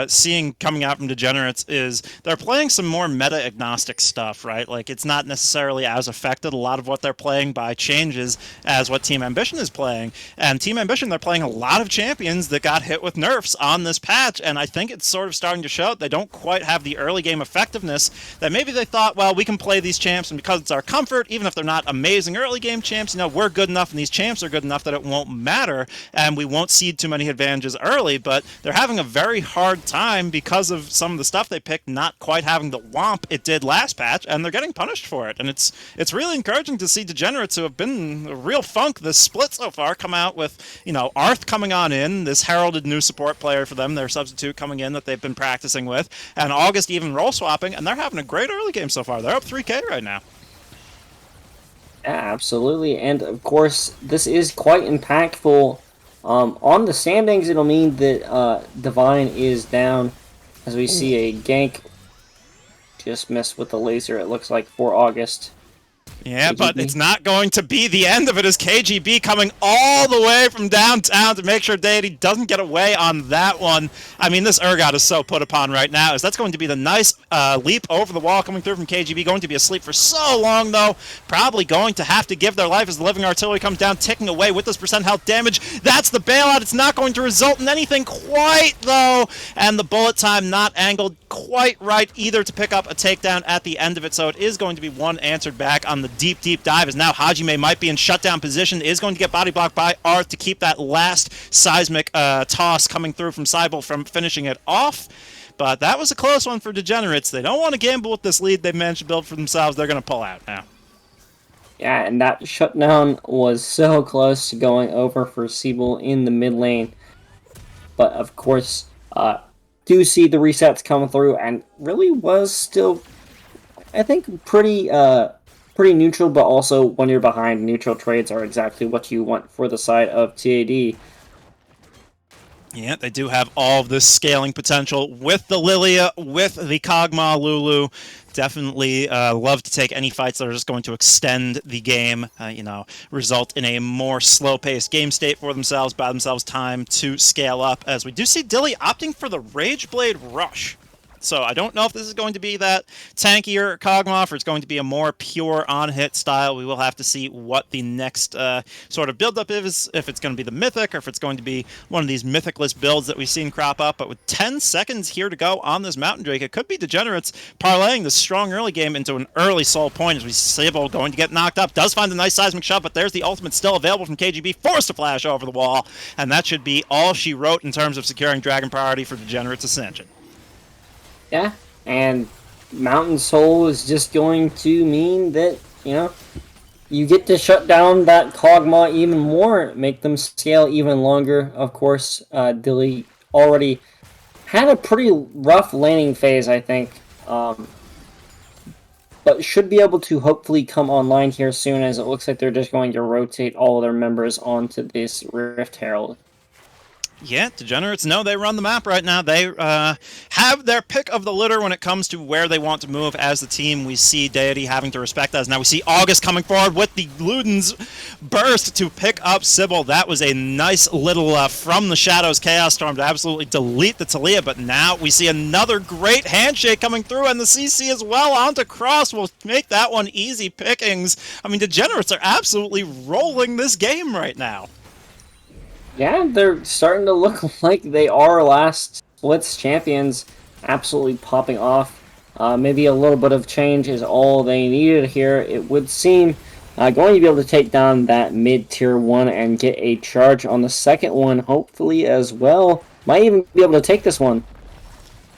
seeing coming out from Degenerates, is they're playing some more meta-agnostic stuff, right? Like, it's not necessarily as affected, a lot of what they're playing by changes as what Team Ambition is playing. And Team Ambition, they're playing a lot of champions that got hit with nerfs on this patch, and I think it's sort of starting to show they don't quite have the early game effectiveness that maybe they thought, well, we can play these champs, and because it's our comfort, even if they're not amazing early game champs, you know, we're good enough, and these champs are good enough that it won't matter, and we won't cede too many advantages early, but they're having a very hard time because of some of the stuff they picked not quite having the womp it did last patch, and they're getting punished for it. And it's really encouraging to see Degenerates, who have been a real funk this split so far, come out with, you know, Arth coming on in, this heralded new support player for them, their substitute coming in that they've been practicing with, and August even role swapping, and they're having a great early game so far. They're up 3k right now. Yeah, absolutely. And of course, this is quite impactful. On the standings, it'll mean that Divine is down, as we see a gank just missed with the laser, it looks like, for August. Yeah, KGB. but it's not going to be the end of it, as KGB coming all the way from downtown to make sure Deity doesn't get away on that one. I mean, this Urgot is so put upon right now, as that's going to be the nice leap over the wall coming through from KGB, going to be asleep for so long, though. Probably going to have to give their life as the living artillery comes down, ticking away with this percent health damage. That's the bailout. It's not going to result in anything quite, though, and the bullet time not angled quite right either to pick up a takedown at the end of it, so it is going to be one answered back on the deep dive, as now Hajime might be in shutdown position, is going to get body blocked by Arth to keep that last seismic toss coming through from Cybel from finishing it off. But that was a close one for Degenerates. They don't want to gamble with this lead they've managed to build for themselves. They're going to pull out now. Yeah, and that shutdown was so close to going over for Cybel in the mid lane. But of course, do see the resets coming through, and really was still, I think, pretty pretty neutral, but also when you're behind, neutral trades are exactly what you want for the side of TAD. Yeah, they do have all of this scaling potential with the Lilia, with the Kog'Maw Lulu. Definitely love to take any fights that are just going to extend the game, result in a more slow-paced game state for themselves, buy themselves time to scale up, as we do see Dilly opting for the Rageblade Rush. So I don't know if this is going to be that tankier Kog'Maw, or it's going to be a more pure on-hit style. We will have to see what the next sort of build-up is, if it's going to be the Mythic, or if it's going to be one of these Mythicless builds that we've seen crop up. But with 10 seconds here to go on this Mountain Drake, it could be Degenerates parlaying the strong early game into an early soul point, as we see Sybil going to get knocked up. Does find a nice seismic shot, but there's the ultimate still available from KGB, forced to flash over the wall. And that should be all she wrote in terms of securing Dragon priority for Degenerates Ascension. Yeah, and Mountain Soul is just going to mean that, you get to shut down that Kog'Maw even more, make them scale even longer. Of course, Dilly already had a pretty rough laning phase, I think, but should be able to hopefully come online here soon, as it looks like they're just going to rotate all of their members onto this Rift Herald. Yeah, Degenerates know they run the map right now. They have their pick of the litter when it comes to where they want to move as the team. We see Deity having to respect us. Now we see August coming forward with the Luden's burst to pick up Sybil. That was a nice little from the shadows Chaos Storm to absolutely delete the Talia, but now we see another great handshake coming through, and the CC as well onto Cross will make that one easy pickings. I mean, Degenerates are absolutely rolling this game right now. Yeah, they're starting to look like they are last Splits champions, absolutely popping off. Maybe a little bit of change is all they needed here, it would seem. Going to be able to take down that mid-tier one and get a charge on the second one, hopefully, as well. Might even be able to take this one.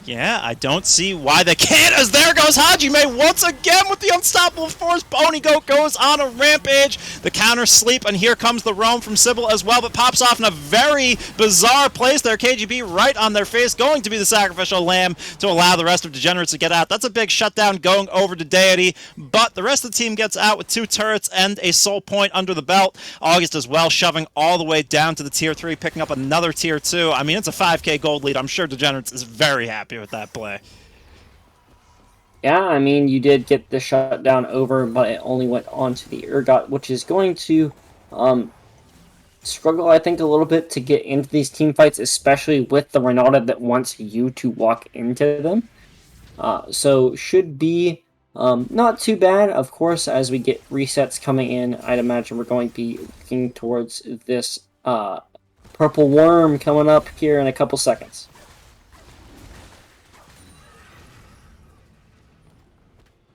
Yeah, I don't see why they can't, as there goes Hajime once again with the unstoppable force. Pony Goat goes on a rampage. The counter sleep, and here comes the roam from Sybil as well, but pops off in a very bizarre place there. KGB right on their face, going to be the sacrificial lamb to allow the rest of Degenerates to get out. That's a big shutdown going over to Deity, but the rest of the team gets out with 2 turrets and a soul point under the belt. August as well, shoving all the way down to the tier 3, picking up another tier 2. I mean, it's a 5k gold lead. I'm sure Degenerates is very happy with that play. Yeah, I mean, you did get the shutdown over, but it only went on to the Urgot, which is going to struggle, I think, a little bit to get into these team fights, especially with the Renata that wants you to walk into them. So should be not too bad. Of course, as we get resets coming in, I'd imagine we're going to be looking towards this purple worm coming up here in a couple seconds.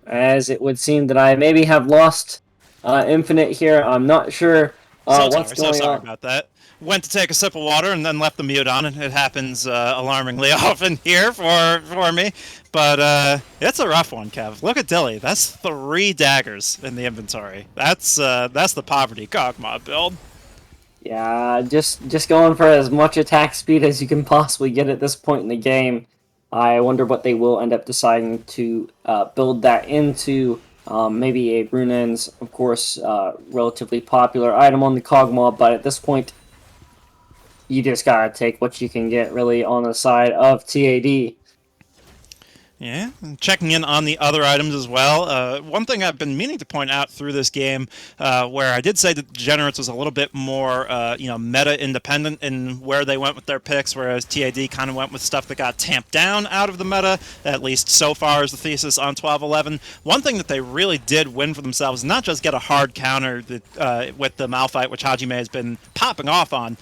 As it would seem that I maybe have lost Infinite here. I'm not sure what's going on. So sorry about that. Went to take a sip of water and then left the mute on, and it happens alarmingly often here for me. But it's a rough one, Kev. Look at Dilly. That's 3 daggers in the inventory. That's the poverty Kog'Maw build. Yeah, just going for as much attack speed as you can possibly get at this point in the game. I wonder what they will end up deciding to build that into. Maybe a Runen's, of course, relatively popular item on the Kog'Maw, but at this point, you just gotta take what you can get, really, on the side of TAD. Yeah, and checking in on the other items as well. One thing I've been meaning to point out through this game, where I did say that Degenerates was a little bit more, meta-independent in where they went with their picks, whereas TAD kind of went with stuff that got tamped down out of the meta, at least so far is the thesis on 12-11. One thing that they really did win for themselves is not just get a hard counter that, with the Malphite, which Hajime has been popping off on.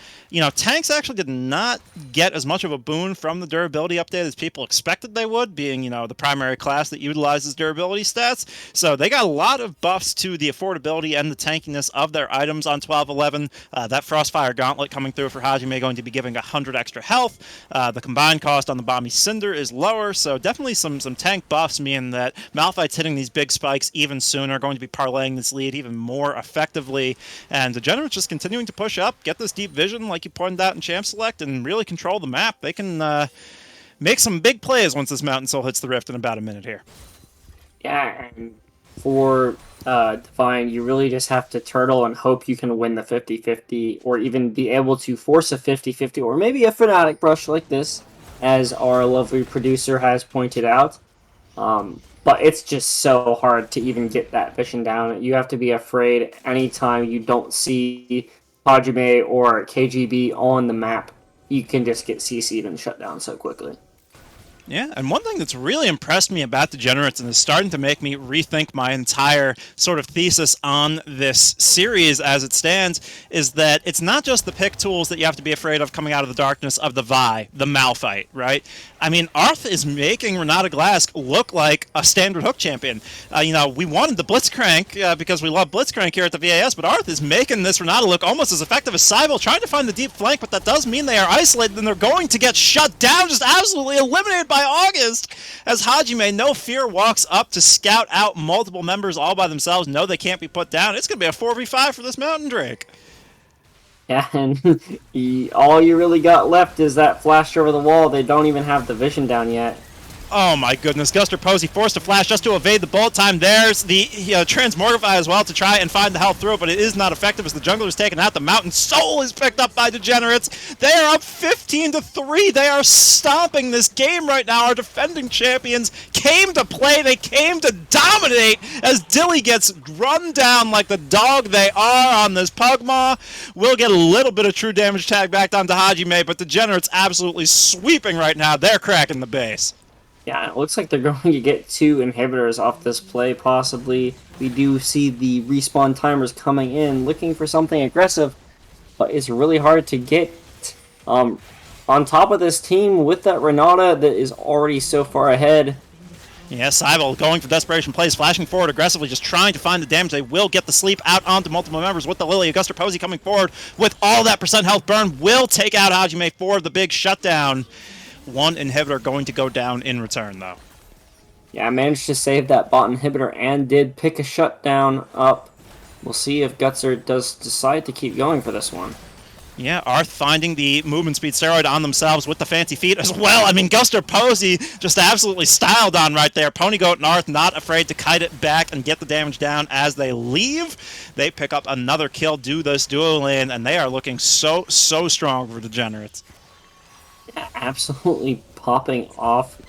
Tanks actually did not get as much of a boon from the durability update as people expected they would, being, the primary class that utilizes durability stats. So they got a lot of buffs to the affordability and the tankiness of their items on 12-11. That Frostfire Gauntlet coming through for Hajime going to be giving 100 extra health. The combined cost on the Bomby Cinder is lower, so definitely some tank buffs mean that Malphite's hitting these big spikes even sooner, going to be parlaying this lead even more effectively. And Degenerates just continuing to push up, get this deep vision like you pointed out in Champ Select, and really control the map. They can make some big plays once this Mountain Soul hits the Rift in about a minute here. Yeah, and for Divine, you really just have to turtle and hope you can win the 50-50, or even be able to force a 50-50, or maybe a Fnatic brush like this, as our lovely producer has pointed out. But it's just so hard to even get that vision down. You have to be afraid anytime you don't see Hajime or KGB on the map. You can just get CC'd and shut down so quickly. Yeah, and one thing that's really impressed me about Degenerates and is starting to make me rethink my entire sort of thesis on this series as it stands is that it's not just the pick tools that you have to be afraid of coming out of the darkness of the Vi, the Malphite, right? I mean, Arth is making Renata Glask look like a standard hook champion. We wanted the Blitzcrank because we love Blitzcrank here at the VAS, but Arth is making this Renata look almost as effective as Cybele, trying to find the deep flank, but that does mean they are isolated and they're going to get shut down, just absolutely eliminated by August, as Hajime, no fear, walks up to scout out multiple members all by themselves. No, they can't be put down. It's going to be a 4v5 for this Mountain Drake. Yeah, and all you really got left is that flash over the wall. They don't even have the vision down yet. Oh my goodness, Guster Posey forced to flash just to evade the bullet time. There's the Transmorgify as well to try and find the health through it, but it is not effective as the jungler is taken out. The Mountain Soul is picked up by Degenerates. They are up 15-3. They are stomping this game right now. Our defending champions came to play. They came to dominate as Dilly gets run down like the dog they are on this Pugma. We'll get a little bit of true damage tag back down to Hajime, but Degenerates absolutely sweeping right now. They're cracking the base. Yeah, it looks like they're going to get 2 inhibitors off this play, possibly. We do see the respawn timers coming in, looking for something aggressive, but it's really hard to get. On top of this team, with that Renata that is already so far ahead. Yeah, Cybele going for desperation plays, flashing forward aggressively, just trying to find the damage. They will get the sleep out onto multiple members with the Lily. Augusta Posey coming forward with all that percent health burn will take out Hajime for the big shutdown. 1 inhibitor going to go down in return, though. Yeah, I managed to save that bot inhibitor and did pick a shutdown up. We'll see if Gutser does decide to keep going for this one. Yeah, Arth finding the movement speed steroid on themselves with the fancy feet as well. I mean, Guster Posey just absolutely styled on right there. Ponygoat and Arth not afraid to kite it back and get the damage down as they leave. They pick up another kill, do this duo lane, and they are looking so strong for Degenerates. Absolutely popping off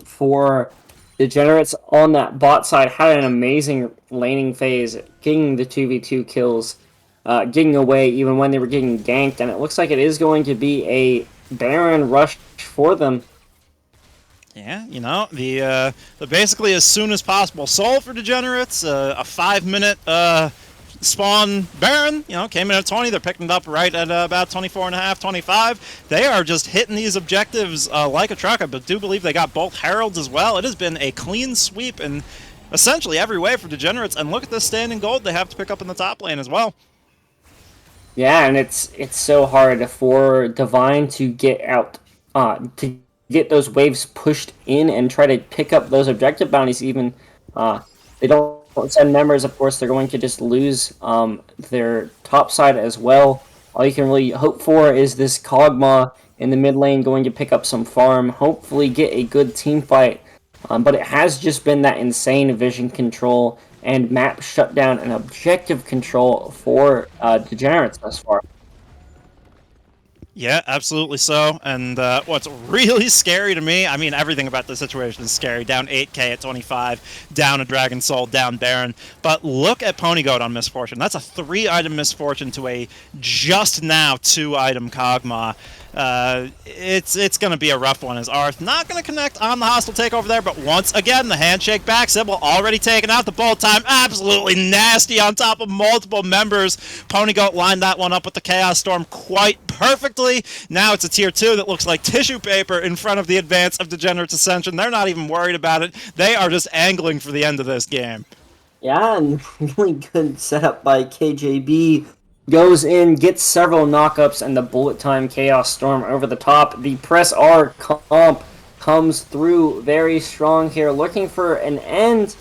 for Degenerates on that bot side. Had an amazing laning phase, getting the 2v2 kills, getting away even when they were getting ganked, and it looks like it is going to be a Baron rush for them. Yeah, the basically as soon as possible soul for Degenerates, a 5-minute spawn Baron, came in at 20. They're picking it up right at about 24.5, 25. They are just hitting these objectives like a truck. I do believe they got both Heralds as well. It has been a clean sweep in essentially every way for Degenerates. And look at this standing gold they have to pick up in the top lane as well. Yeah, and it's so hard for Divine to get out, to get those waves pushed in and try to pick up those objective bounties even. They don't send members, of course, they're going to just lose their top side as well. All you can really hope for is this Kog'Maw in the mid lane going to pick up some farm, hopefully get a good team fight. But it has just been that insane vision control and map shutdown and objective control for Degenerates thus far. Yeah, absolutely so. And what's really scary to me, I mean, everything about this situation is scary. Down 8k at 25, down a Dragon Soul, down Baron. But look at Ponygoat on Misfortune. That's a 3-item Misfortune to a just now 2-item Kog'Maw. It's going to be a rough one as Arth not going to connect on the hostile takeover there, but once again, the handshake back. Sybil already taken out the bolt time. Absolutely nasty on top of multiple members. Ponygoat lined that one up with the Chaos Storm quite perfectly. Now it's a tier 2 that looks like tissue paper in front of the advance of Degenerates Ascension. They're not even worried about it. They are just angling for the end of this game. Yeah, and really good setup by KJB. Goes in, gets several knockups, and the bullet time Chaos Storm over the top. The press R comp comes through very strong here, looking for an end.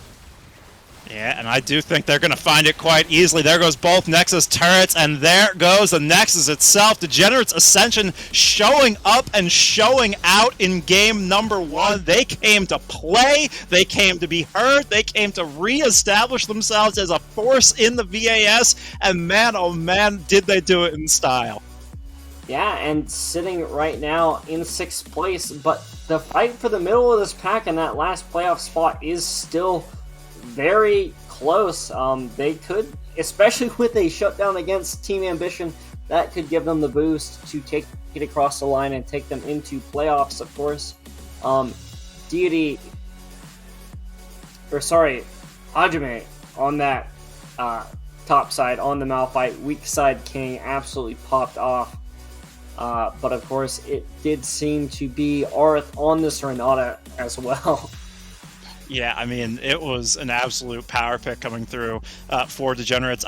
Yeah, and I do think they're going to find it quite easily. There goes both Nexus turrets, and there goes the Nexus itself. Degenerates Ascension showing up and showing out in game number 1. They came to play, they came to be heard, they came to re-establish themselves as a force in the VAS, and man, oh man, did they do it in style. Yeah, and sitting right now in 6th place, but the fight for the middle of this pack and that last playoff spot is still very close. They could, especially with a shutdown against Team Ambition, that could give them the boost to take it across the line and take them into playoffs, of course. Deity, or sorry, Hajime on that top side, on the Malphite, weak side King absolutely popped off. But of course, it did seem to be Arth on this Renata as well. Yeah, I mean, it was an absolute power pick coming through for Degenerates.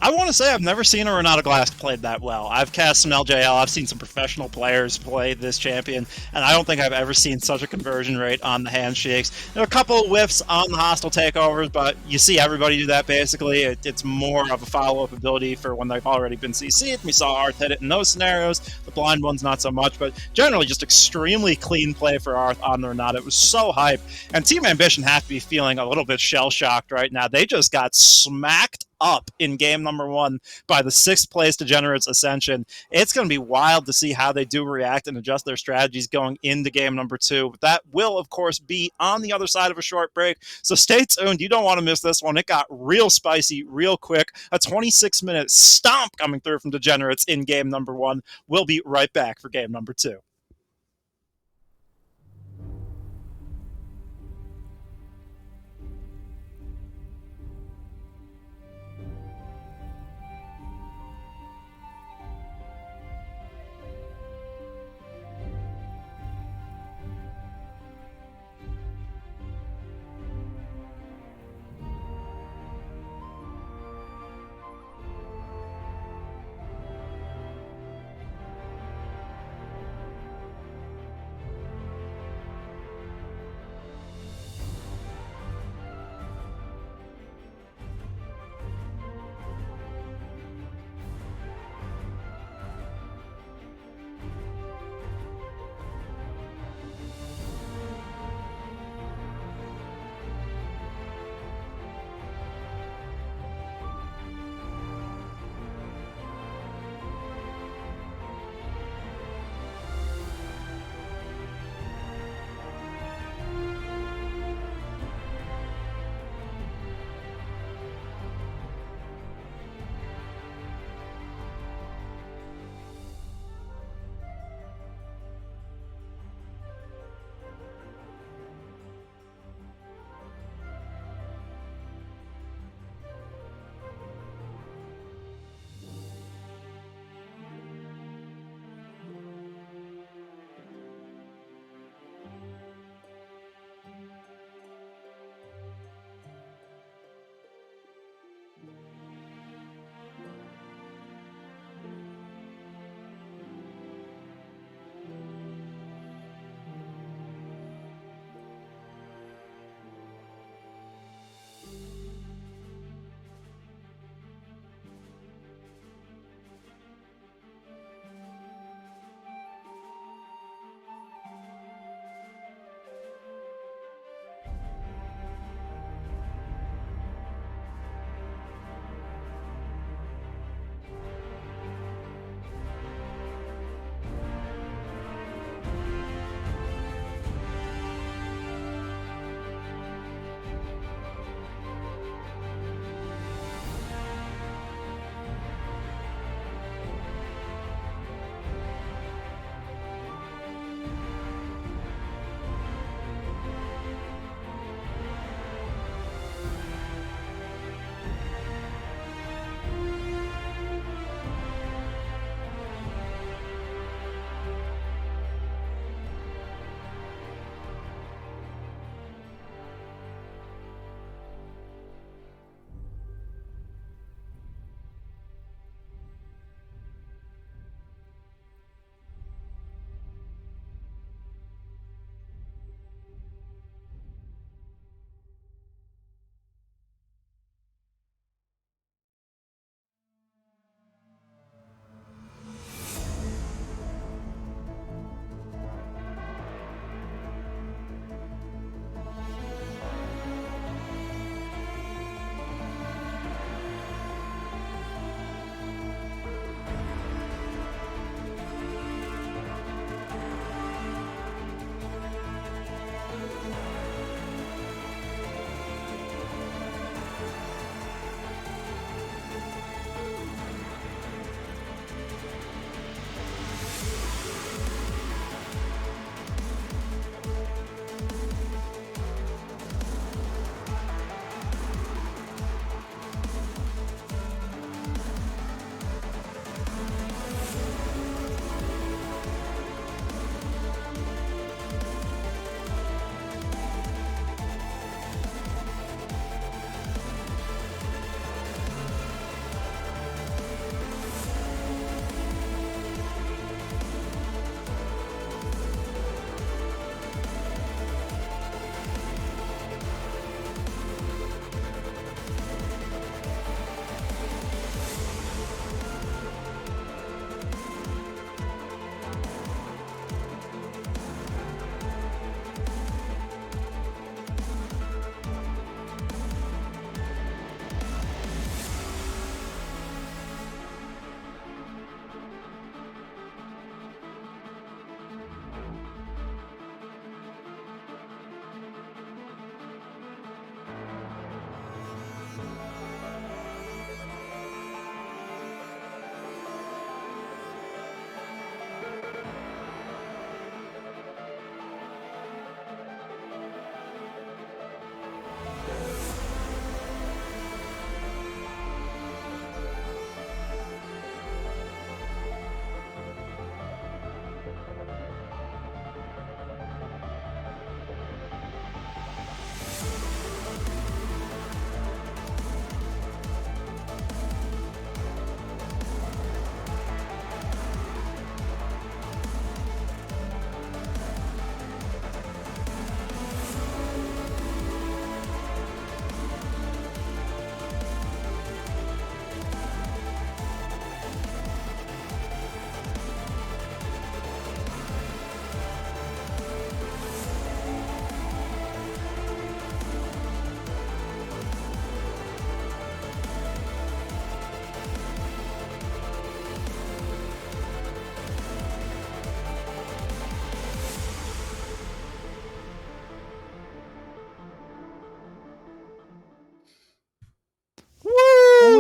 I want to say I've never seen a Renata Glass played that well. I've cast some LJL, I've seen some professional players play this champion, and I don't think I've ever seen such a conversion rate on the handshakes. There are a couple of whiffs on the hostile takeovers, but you see everybody do that basically. It's more of a follow-up ability for when they've already been CC'd. We saw Arth hit it in those scenarios. The blind ones, not so much, but generally just extremely clean play for Arth on the Renata. It was so hype, and Team Ambition have to be feeling a little bit shell-shocked right now. They just got smacked up in game number 1 by the 6th place Degenerates Ascension. It's going to be wild to see how they do react and adjust their strategies going into game number 2. But that will, of course, be on the other side of a short break. So stay tuned. You don't want to miss this one. It got real spicy, real quick. A 26-minute stomp coming through from Degenerates in game number 1. We'll be right back for game number 2.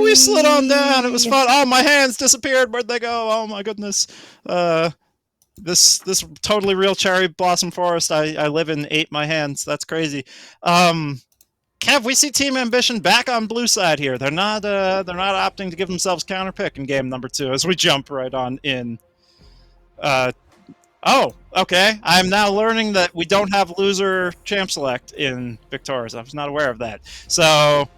we slid on down. It was fun. Oh, my hands disappeared. Where'd they go? Oh my goodness. This totally real cherry blossom forest. I live in ate my hands. That's crazy. Kev, we see Team Ambition back on blue side here. They're not opting to give themselves counter pick in game number 2 as we jump right on in. Oh, okay. I'm now learning that we don't have loser champ select in Victoris. I was not aware of that. So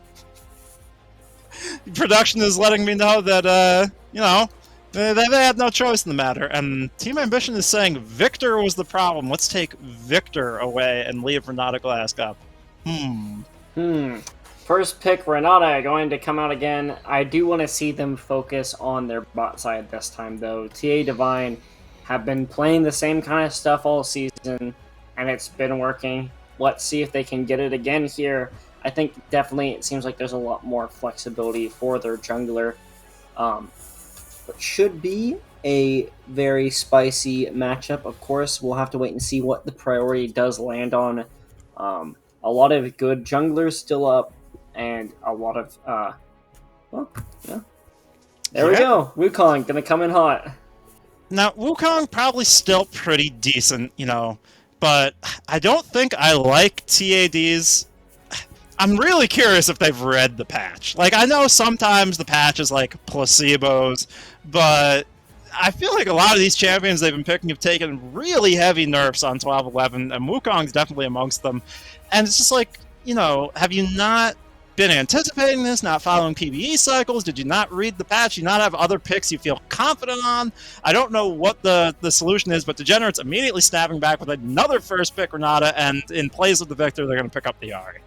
production is letting me know that they had no choice in the matter. And Team Ambition is saying Victor was the problem. Let's take Victor away and leave Renata Glask up. First pick, Renata, going to come out again. I do want to see them focus on their bot side this time, though. TA Divine have been playing the same kind of stuff all season, and it's been working. Let's see if they can get it again here. I think definitely it seems like there's a lot more flexibility for their jungler. But should be a very spicy matchup. Of course, we'll have to wait and see what the priority does land on. A lot of good junglers still up, and a lot of, There we go. Wukong gonna come in hot. Now, Wukong probably still pretty decent, but I don't think I like TAD's. I'm really curious if they've read the patch. Like, I know sometimes the patch is like placebos, but I feel like a lot of these champions they've been picking have taken really heavy nerfs on 12-11, and Wukong's definitely amongst them. And it's just like, have you not been anticipating this, not following PvE cycles? Did you not read the patch? Do you not have other picks you feel confident on? I don't know what the solution is, but Degenerate's immediately snapping back with another first pick Renata, and in place of the Victor, they're going to pick up the Ahri.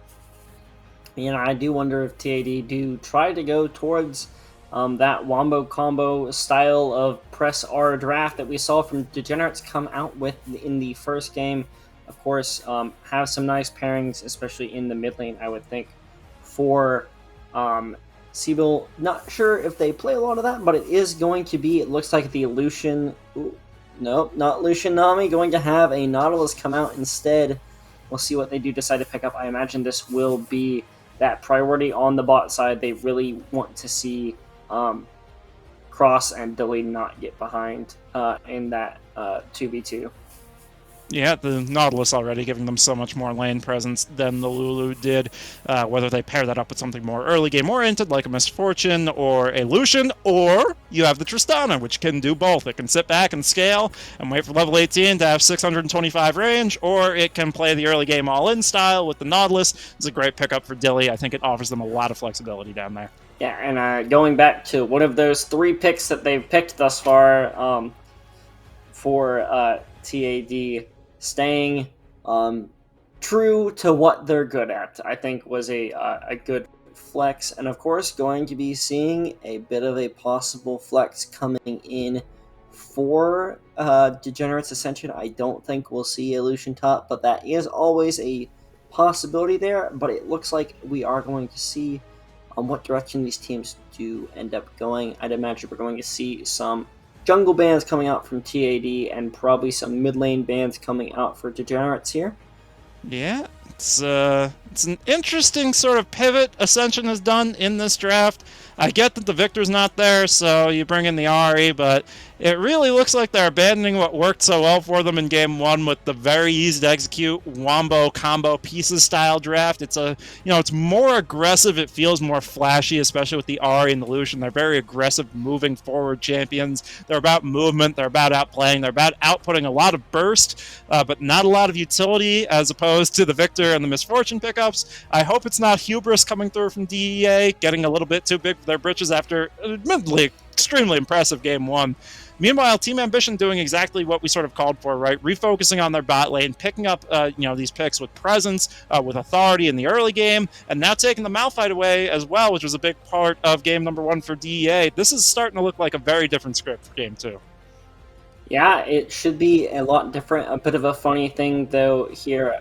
I do wonder if TAD do try to go towards that wombo combo style of press R draft that we saw from Degenerates come out with in the first game. Of course, have some nice pairings, especially in the mid lane, I would think, for Sibyl. Not sure if they play a lot of that, but it is going to be, it looks like the Lucian... No, not Lucian Nami, going to have a Nautilus come out instead. We'll see what they do decide to pick up. I imagine this will be that priority on the bot side. They really want to see Cross and Dilly not get behind in that 2v2. Yeah, the Nautilus already giving them so much more lane presence than the Lulu did. Whether they pair that up with something more early game oriented, like a Misfortune or a Lucian, or you have the Tristana, which can do both. It can sit back and scale and wait for level 18 to have 625 range, or it can play the early game all-in style with the Nautilus. It's a great pickup for Dilly. I think it offers them a lot of flexibility down there. Yeah, and going back to one of those 3 picks that they've picked thus far for TAD, staying true to what they're good at, I think was a good flex. And of course, going to be seeing a bit of a possible flex coming in for Degenerates Ascension. I don't think we'll see a Lucian top, but that is always a possibility there. But it looks like we are going to see what direction these teams do end up going. I'd imagine we're going to see some jungle bans coming out from TAD and probably some mid lane bans coming out for Degenerates here. Yeah, it's an interesting sort of pivot Ascension has done in this draft. I get that the Victor's not there, so you bring in the Ahri, but it really looks like they're abandoning what worked so well for them in Game 1 with the very easy to execute wombo combo pieces style draft. It's it's more aggressive, it feels more flashy, especially with the Ahri and the Lucian. They're very aggressive, moving forward champions. They're about movement, they're about outplaying, they're about outputting a lot of burst, but not a lot of utility, as opposed to the Victor and the Misfortune pickups. I hope it's not hubris coming through from DEA, getting a little bit too big for their britches after admittedly extremely impressive Game 1. Meanwhile, Team Ambition doing exactly what we sort of called for, right? Refocusing on their bot lane, picking up these picks with presence, with authority in the early game, and now taking the Malphite away as well, which was a big part of Game number 1 for DEA. This is starting to look like a very different script for Game 2. Yeah, it should be a lot different. A bit of a funny thing, though, here.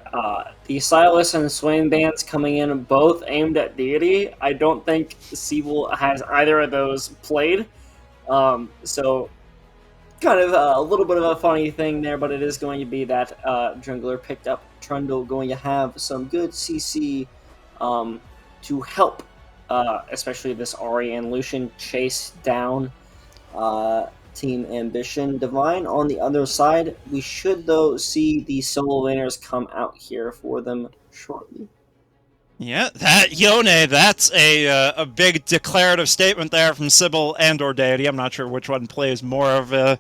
The Silas and Swain bands coming in, both aimed at Deity. I don't think Siebel has either of those played. So, kind of a little bit of a funny thing there, but it is going to be that jungler picked up Trundle, going to have some good CC to help especially this Ari and Lucian chase down Team Ambition Divine. On the other side, we should, though, see the solo winners come out here for them shortly. Yeah, that Yone, that's a big declarative statement there from Sybil and or Deity. I'm not sure which one plays more of the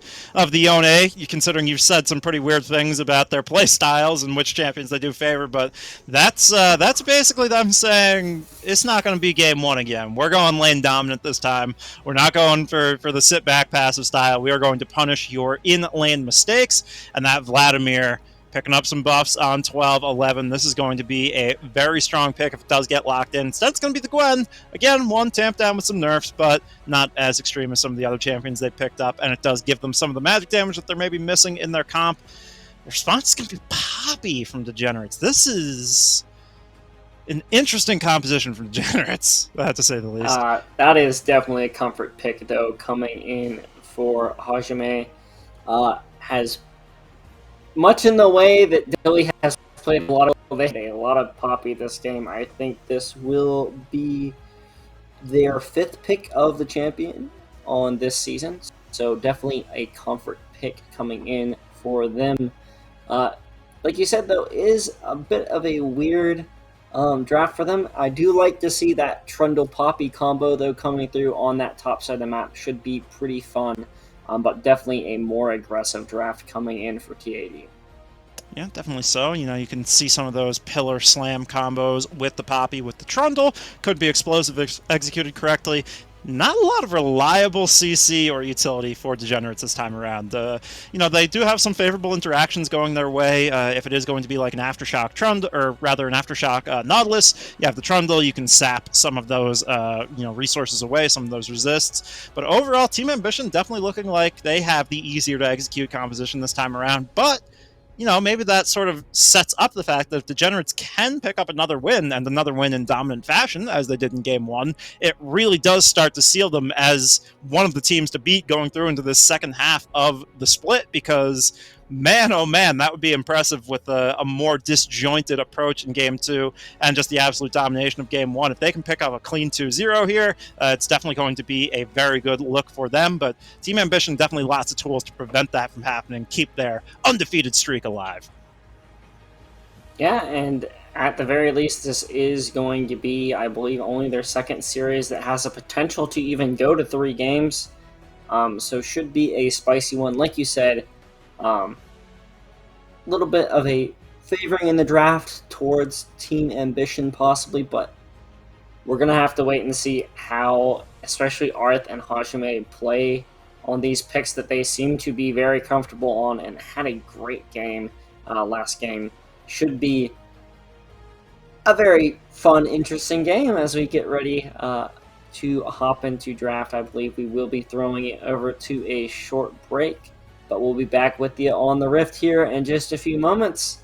Yone, considering you've said some pretty weird things about their play styles and which champions they do favor, but that's basically them saying it's not going to be game one again. We're going lane dominant this time. We're not going for the sit back passive style. We are going to punish your in lane mistakes, and that Vladimir picking up some buffs on 12-11. This is going to be a very strong pick if it does get locked in. Instead, it's going to be the Gwen. Again, one tamp down with some nerfs, but not as extreme as some of the other champions they picked up, and it does give them some of the magic damage that they're maybe missing in their comp. The response is going to be Poppy from Degenerates. This is an interesting composition from Degenerates, I have to say the least. That is definitely a comfort pick, though, coming in for Hajime. Has much in the way that Dilly has played a lot of Poppy this game. I think this will be their 5th pick of the champion on this season. So definitely a comfort pick coming in for them. Like you said, though, is a bit of a weird draft for them. I do like to see that Trundle Poppy combo, though, coming through on that top side of the map. Should be pretty fun. But definitely a more aggressive draft coming in for TAD. Yeah, definitely so. You can see some of those pillar slam combos with the Poppy, with the Trundle. Could be explosive executed correctly. Not a lot of reliable CC or utility for Degenerates this time around. They do have some favorable interactions going their way. If it is going to be like an Aftershock Trundle, or rather an Aftershock Nautilus, you have the Trundle, you can sap some of those resources away, some of those resists. But overall, Team Ambition definitely looking like they have the easier to execute composition this time around. But maybe that sort of sets up the fact that if Degenerates can pick up another win, and another win in dominant fashion, as they did in Game 1, it really does start to seal them as one of the teams to beat going through into this second half of the split, because man, oh man, that would be impressive with a more disjointed approach in Game 2 and just the absolute domination of Game 1. If they can pick up a clean 2-0 here, it's definitely going to be a very good look for them, but Team Ambition definitely lots of tools to prevent that from happening, keep their undefeated streak alive. Yeah, and at the very least, this is going to be, I believe, only their second series that has a potential to even go to 3 games, so should be a spicy one. Like you said, little bit of a favoring in the draft towards Team Ambition possibly, but we're going to have to wait and see how especially Arth and Hajime play on these picks that they seem to be very comfortable on and had a great game last game. Should be a very fun, interesting game as we get ready to hop into draft. I believe we will be throwing it over to a short break, but we'll be back with you on the Rift here in just a few moments.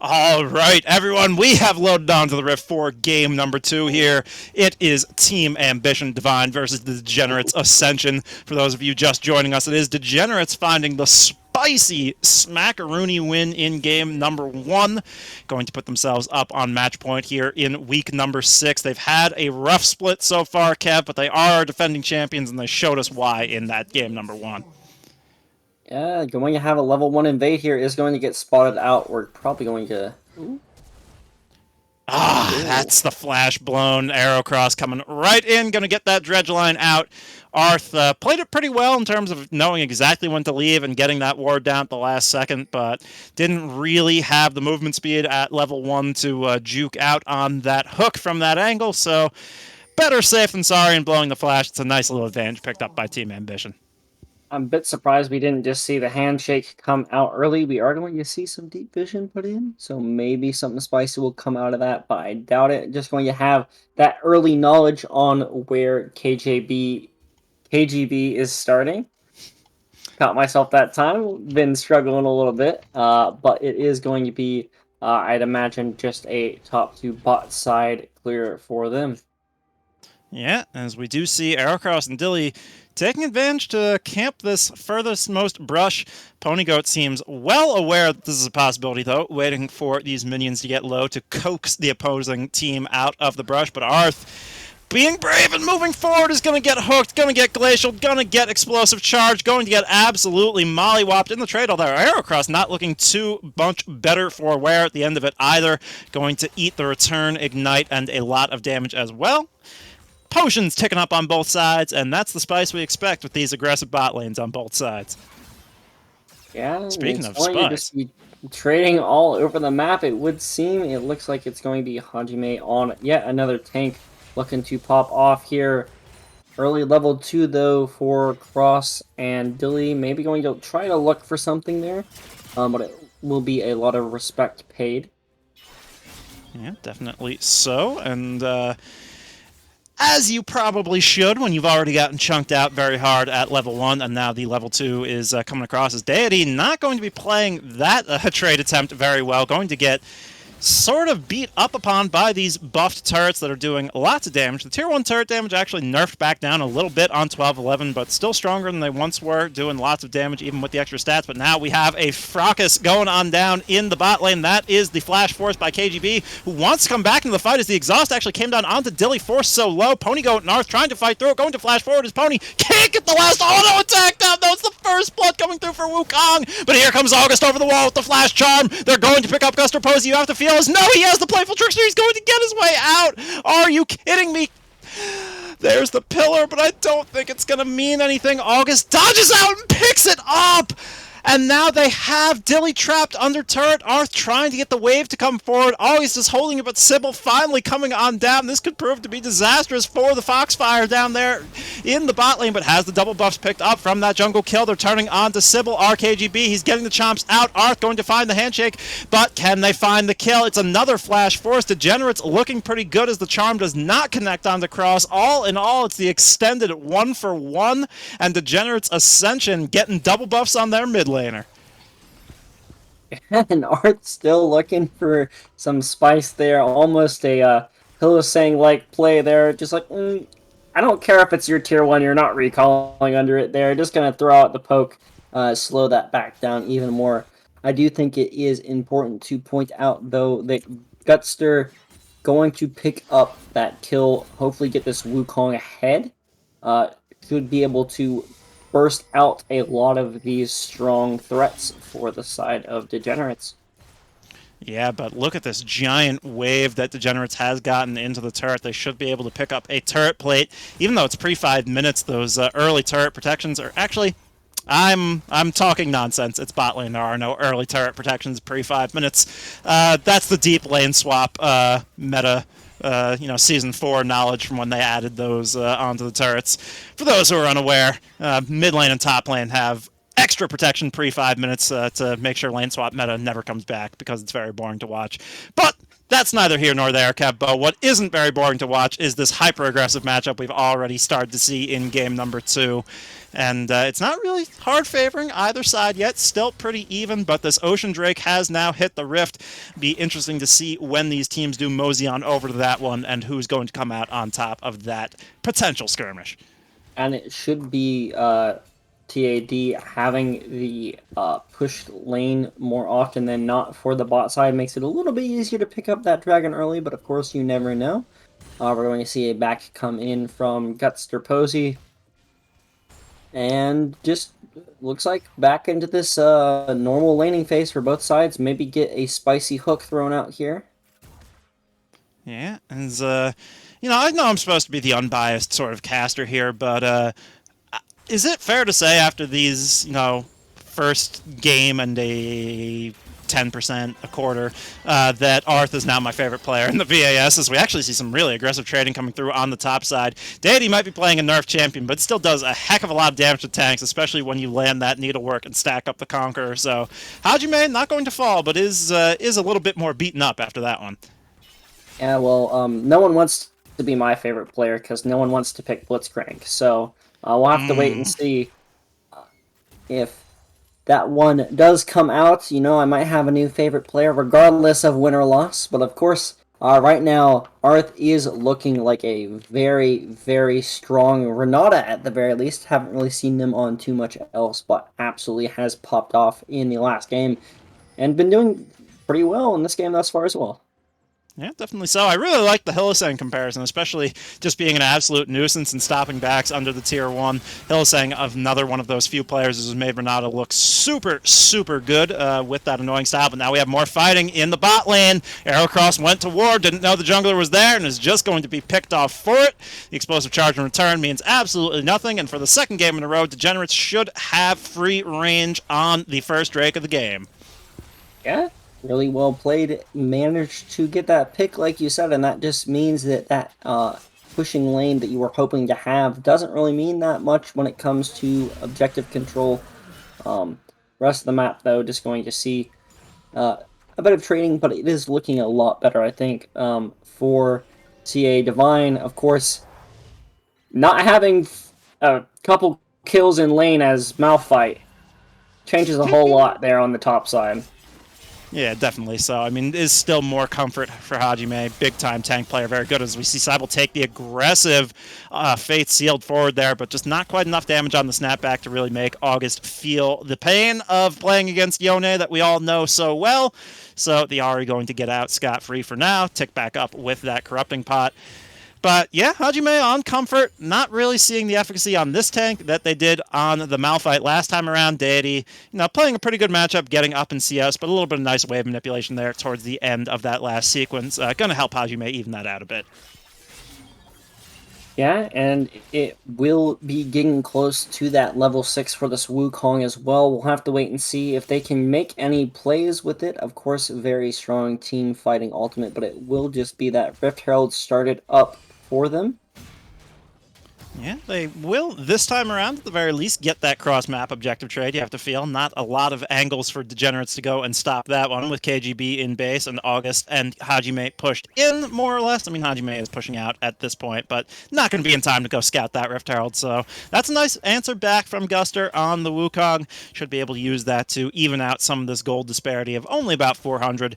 All right, everyone, we have loaded onto the Rift for game number 2 here. It is Team Ambition Divine versus the Degenerates Ascension. For those of you just joining us, it is Degenerates finding the spicy smackaroony win in game number 1. Going to put themselves up on match point here in week number 6. They've had a rough split so far, Kev, but they are our defending champions, and they showed us why in that game number 1. Yeah, going to have a level 1 invade here is going to get spotted out. We're probably going to... Ooh. That's the flash blown arrow cross coming right in. Going to get that dredge line out. Arth played it pretty well in terms of knowing exactly when to leave and getting that ward down at the last second, but didn't really have the movement speed at level 1 to juke out on that hook from that angle, so better safe than sorry in blowing the flash. It's a nice little advantage picked up by Team Ambition. I'm a bit surprised we didn't just see the handshake come out early. We are going to see some deep vision put in, so maybe something spicy will come out of that, but I doubt it. Just going to have that early knowledge on where KGB is starting. Caught myself that time. Been struggling a little bit, but it is going to be, I'd imagine, just a top to bot side clear for them. Yeah, as we do see Arrowcross and Dilly taking advantage to camp this furthest most brush. Ponygoat seems well aware that this is a possibility, though, waiting for these minions to get low to coax the opposing team out of the brush. But Arth, being brave and moving forward, is going to get hooked, going to get glacial, going to get explosive charge, going to get absolutely mollywopped in the trade, although Arrowcross not looking too much better for wear at the end of it either. Going to eat the return, ignite, and a lot of damage as well. Potions ticking up on both sides, and that's the spice we expect with these aggressive bot lanes on both sides. Yeah, Speaking of spice, just be trading all over the map. It would seem. It looks like it's going to be Hajime on yet another tank looking to pop off here. Early level 2 though for Cross and Dilly. Maybe going to try to look for something there, but it will be a lot of respect paid. Yeah, definitely so, and as you probably should when you've already gotten chunked out very hard at level 1, and now the level 2 is coming across as Deity. Not going to be playing that trade attempt very well. Going to get sort of beat up upon by these buffed turrets that are doing lots of damage. The tier 1 turret damage actually nerfed back down a little bit on 12-11, but still stronger than they once were, doing lots of damage even with the extra stats. But now we have a fracas going on down in the bot lane. That is the flash force by KGB, who wants to come back into the fight as the exhaust actually came down onto Dilly, forced so low. Ponygoat and Arth trying to fight through it, going to flash forward as Pony can't get the last auto attack down, though. It's the first blood coming through for Wukong, but here comes August over the wall with the flash charm. They're going to pick up Guster Posey. You have to feel as no, he has the playful trickster. He's going to get his way out. Are you kidding me? There's the pillar, but I don't think it's going to mean anything. August dodges out and picks it up. And now they have Dilly trapped under turret. Arth trying to get the wave to come forward. August is holding it, but Sybil finally coming on down. This could prove to be disastrous for the Foxfire down there in the bot lane, but has the double buffs picked up from that jungle kill. They're turning on to Sybil. RKGB, he's getting the chomps out. Arth going to find the handshake, but can they find the kill? It's another flash force. Degenerates looking pretty good as the charm does not connect on the cross. All in all, it's the extended 1-for-1, and Degenerates Ascension getting double buffs on their mid laner. And Arth still looking for some spice there. Almost a Pillow saying like play there. Just like, I don't care if it's your tier 1, you're not recalling under it there. Just going to throw out the poke, slow that back down even more. I do think it is important to point out, though, that Gutster going to pick up that kill, hopefully get this Wukong ahead. Could be able to burst out a lot of these strong threats for the side of Degenerates. Yeah, but look at this giant wave that Degenerates has gotten into the turret. They should be able to pick up a turret plate. Even though it's pre-5 minutes, those early turret protections are actually... I'm talking nonsense. It's bot lane. There are no early turret protections pre-5 minutes. That's the deep lane swap meta. Season 4 knowledge from when they added those onto the turrets. For those who are unaware, mid lane and top lane have extra protection pre-5 minutes to make sure lane swap meta never comes back because it's very boring to watch. But that's neither here nor there, Kevbo. What isn't very boring to watch is this hyper-aggressive matchup we've already started to see in game number 2. And it's not really hard favoring either side yet. Still pretty even, but this Ocean Drake has now hit the rift. Be interesting to see when these teams do mosey on over to that one and who's going to come out on top of that potential skirmish. And it should be TAD having the push lane more often than not for the bot side makes it a little bit easier to pick up that dragon early, but of course you never know. We're going to see a back come in from Gutster Posey. And just looks like back into this normal laning phase for both sides. Maybe get a spicy hook thrown out here. Yeah, and I know I'm supposed to be the unbiased sort of caster here, but is it fair to say after these, first game and a 10% a quarter, that Arth is now my favorite player in the VAS, as we actually see some really aggressive trading coming through on the top side. Deity might be playing a nerf champion, but still does a heck of a lot of damage to tanks, especially when you land that needlework and stack up the Conqueror. So Hajime not going to fall, but is a little bit more beaten up after that one. Yeah, well, no one wants to be my favorite player because no one wants to pick Blitzcrank. So we'll have to wait and see if that one does come out. I might have a new favorite player regardless of win or loss. But of course, right now, Arth is looking like a very, very strong Renata at the very least. Haven't really seen them on too much else, but absolutely has popped off in the last game and been doing pretty well in this game thus far as well. Yeah, definitely so. I really like the Hylissang comparison, especially just being an absolute nuisance and stopping backs under the tier 1. Hylissang, another one of those few players who's made Renata look super, super good with that annoying style. But now we have more fighting in the bot lane. Arrowcross went to war, didn't know the jungler was there, and is just going to be picked off for it. The explosive charge in return means absolutely nothing. And for the second game in a row, Degenerates should have free range on the first Drake of the game. Yeah. Really well played, managed to get that pick like you said, and that just means that pushing lane that you were hoping to have doesn't really mean that much when it comes to objective control. Rest of the map, though, just going to see a bit of trading, but it is looking a lot better, I think, for CA Divine. Of course, not having a couple kills in lane as Malphite changes a whole lot there on the top side. Yeah, definitely so. I mean, it is still more comfort for Hajime. Big-time tank player, very good. As we see Cybele take the aggressive Fate sealed forward there, but just not quite enough damage on the snapback to really make August feel the pain of playing against Yone that we all know so well. So the Ahri going to get out scot-free for now, tick back up with that Corrupting Pot. But yeah, Hajime on comfort, not really seeing the efficacy on this tank that they did on the Malphite last time around. Deity, playing a pretty good matchup, getting up in CS, but a little bit of nice wave manipulation there towards the end of that last sequence. Going to help Hajime even that out a bit. Yeah, and it will be getting close to that level 6 for this Wukong as well. We'll have to wait and see if they can make any plays with it. Of course, very strong team fighting ultimate, but it will just be that Rift Herald started up for them. Yeah, they will this time around at the very least get that cross-map objective trade. You have to feel not a lot of angles for Degenerates to go and stop that one with KGB in base and August and Hajime pushed in more or less. I mean, Hajime is pushing out at this point, but not going to be in time to go scout that Rift Herald. So that's a nice answer back from Guster on the Wukong. Should be able to use that to even out some of this gold disparity of only about 400.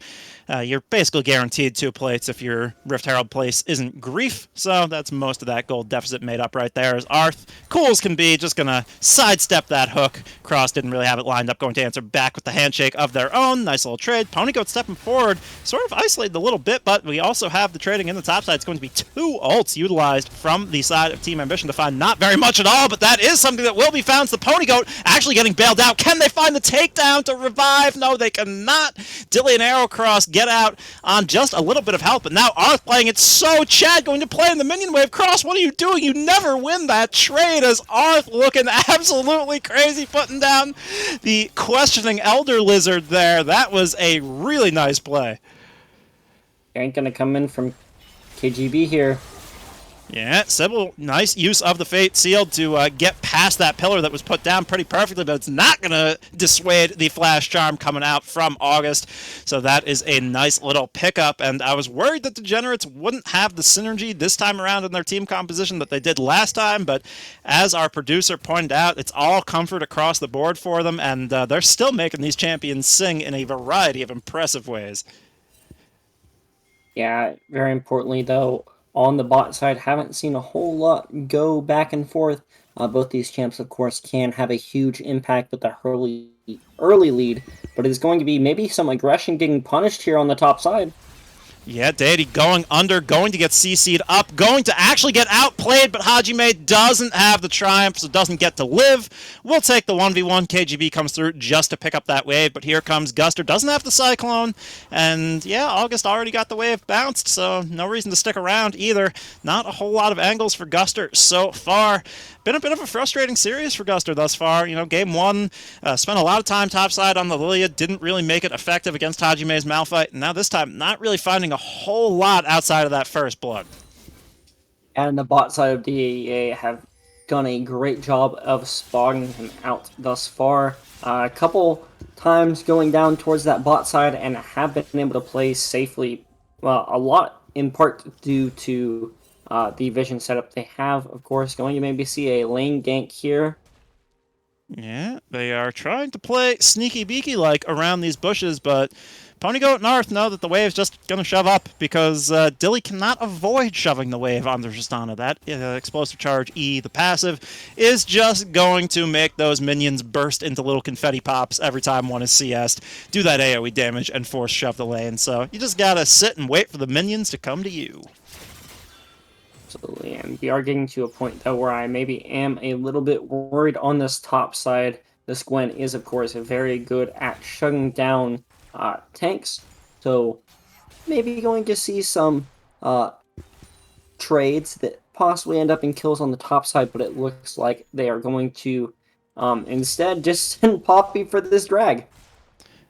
You're basically guaranteed 2 plates if your Rift Herald place isn't Grief, so that's most of that gold deficit made up right there. As Arth, cool as can be, just going to sidestep that hook. Cross didn't really have it lined up, going to answer back with the handshake of their own. Nice little trade. Ponygoat stepping forward, sort of isolated a little bit, but we also have the trading in the top side. It's going to be 2 ults utilized from the side of Team Ambition to find not very much at all, but that is something that will be found. It's the Ponygoat actually getting bailed out. Can they find the takedown to revive? No, they cannot. Dilly and Arrowcross get out on just a little bit of help, but now Arth playing it so Chad going to play in the minion wave. Cross, what are you doing? You never win that trade, as Arth looking absolutely crazy, putting down the questioning Elder Lizard there. That was a really nice play. Ain't gonna come in from KGB here. Yeah, Sybil, nice use of the Fate Seal to get past that pillar that was put down pretty perfectly, but it's not going to dissuade the Flash Charm coming out from August. So that is a nice little pickup, and I was worried that Degenerates wouldn't have the synergy this time around in their team composition that they did last time, but as our producer pointed out, it's all comfort across the board for them, and they're still making these champions sing in a variety of impressive ways. Yeah, very importantly, though, on the bot side, haven't seen a whole lot go back and forth. Both these champs, of course, can have a huge impact with the early lead, but it's going to be maybe some aggression getting punished here on the top side. Yeah, Deity going under, going to get CC'd up, going to actually get outplayed, but Hajime doesn't have the triumph, so doesn't get to live. We'll take the 1v1. KGB comes through just to pick up that wave, but here comes Guster. Doesn't have the Cyclone, and yeah, August already got the wave bounced, so no reason to stick around either. Not a whole lot of angles for Guster so far. Been a bit of a frustrating series for Guster thus far. You know, game one, spent a lot of time topside on the Lilia, didn't really make it effective against Hajime's Malphite, and now this time, not really finding a whole lot outside of that first blood. And the bot side of DEA have done a great job of spotting him out thus far. A couple times going down towards that bot side and have been able to play safely. Well, a lot in part due to the vision setup they have. Of course, going to maybe see a lane gank here. Yeah, they are trying to play sneaky beaky like around these bushes, but Ponygoat and Arth know that the wave's just going to shove up because Dilly cannot avoid shoving the wave on the Tristana. That explosive charge E, the passive, is just going to make those minions burst into little confetti pops every time one is CS'd, do that AoE damage, and force shove the lane. So you just got to sit and wait for the minions to come to you. Absolutely, and we are getting to a point, though, where I maybe am a little bit worried on this top side. This Gwen is, of course, very good at shutting down tanks, so maybe going to see some trades that possibly end up in kills on the top side, but it looks like they are going to instead just send Poppy for this drag.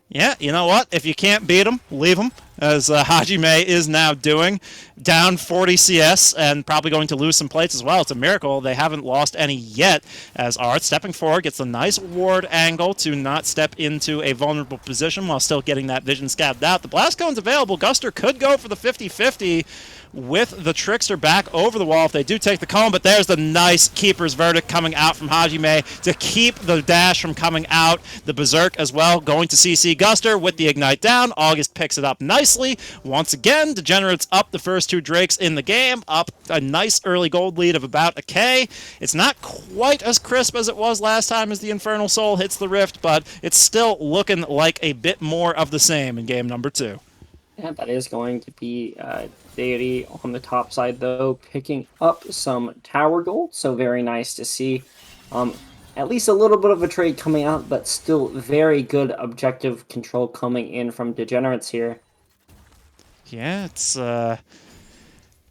Yeah, you know what? If you can't beat them, leave them, as Hajime is now doing. Down 40 CS and probably going to lose some plates as well. It's a miracle they haven't lost any yet, as Arth stepping forward gets a nice ward angle to not step into a vulnerable position while still getting that vision scabbed out. The blast cone's available. Guster could go for the 50-50 with the Trickster back over the wall if they do take the cone, but there's the nice Keeper's Verdict coming out from Hajime to keep the dash from coming out. The Berserk as well going to CC Guster with the Ignite down. August picks it up nicely. Once again, Degenerates up the first two Drakes in the game, up a nice early gold lead of about a K. It's not quite as crisp as it was last time as the Infernal Soul hits the Rift, but it's still looking like a bit more of the same in game number 2. Yeah, that is going to be Deity on the top side, though, picking up some tower gold, so very nice to see. At least a little bit of a trade coming out, but still very good objective control coming in from Degenerates here. Yeah, it's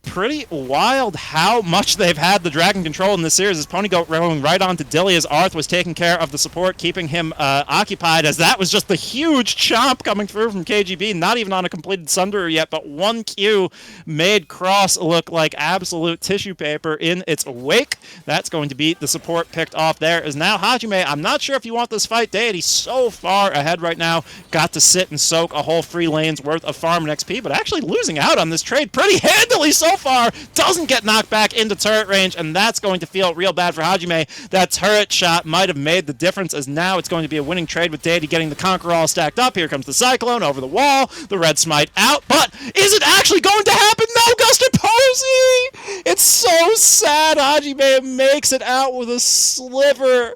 pretty wild how much they've had the Dragon control in this series, as Ponygoat rolling right onto Dilly as Arth was taking care of the support, keeping him occupied, as that was just the huge chomp coming through from KGB, not even on a completed Sunderer yet, but one Q made Cross look like absolute tissue paper in its wake. That's going to be the support picked off there, as now Hajime, I'm not sure if you want this fight, Deity so far ahead right now, got to sit and soak a whole 3 lanes worth of farm and XP, but actually losing out on this trade pretty handily so far, doesn't get knocked back into turret range, and that's going to feel real bad for Hajime. That turret shot might have made the difference, as now it's going to be a winning trade with Deity getting the Conqueror all stacked up. Here comes the Cyclone over the wall, the Red Smite out, but is it actually going to happen? No, Guster Posey! It's so sad Hajime makes it out with a sliver.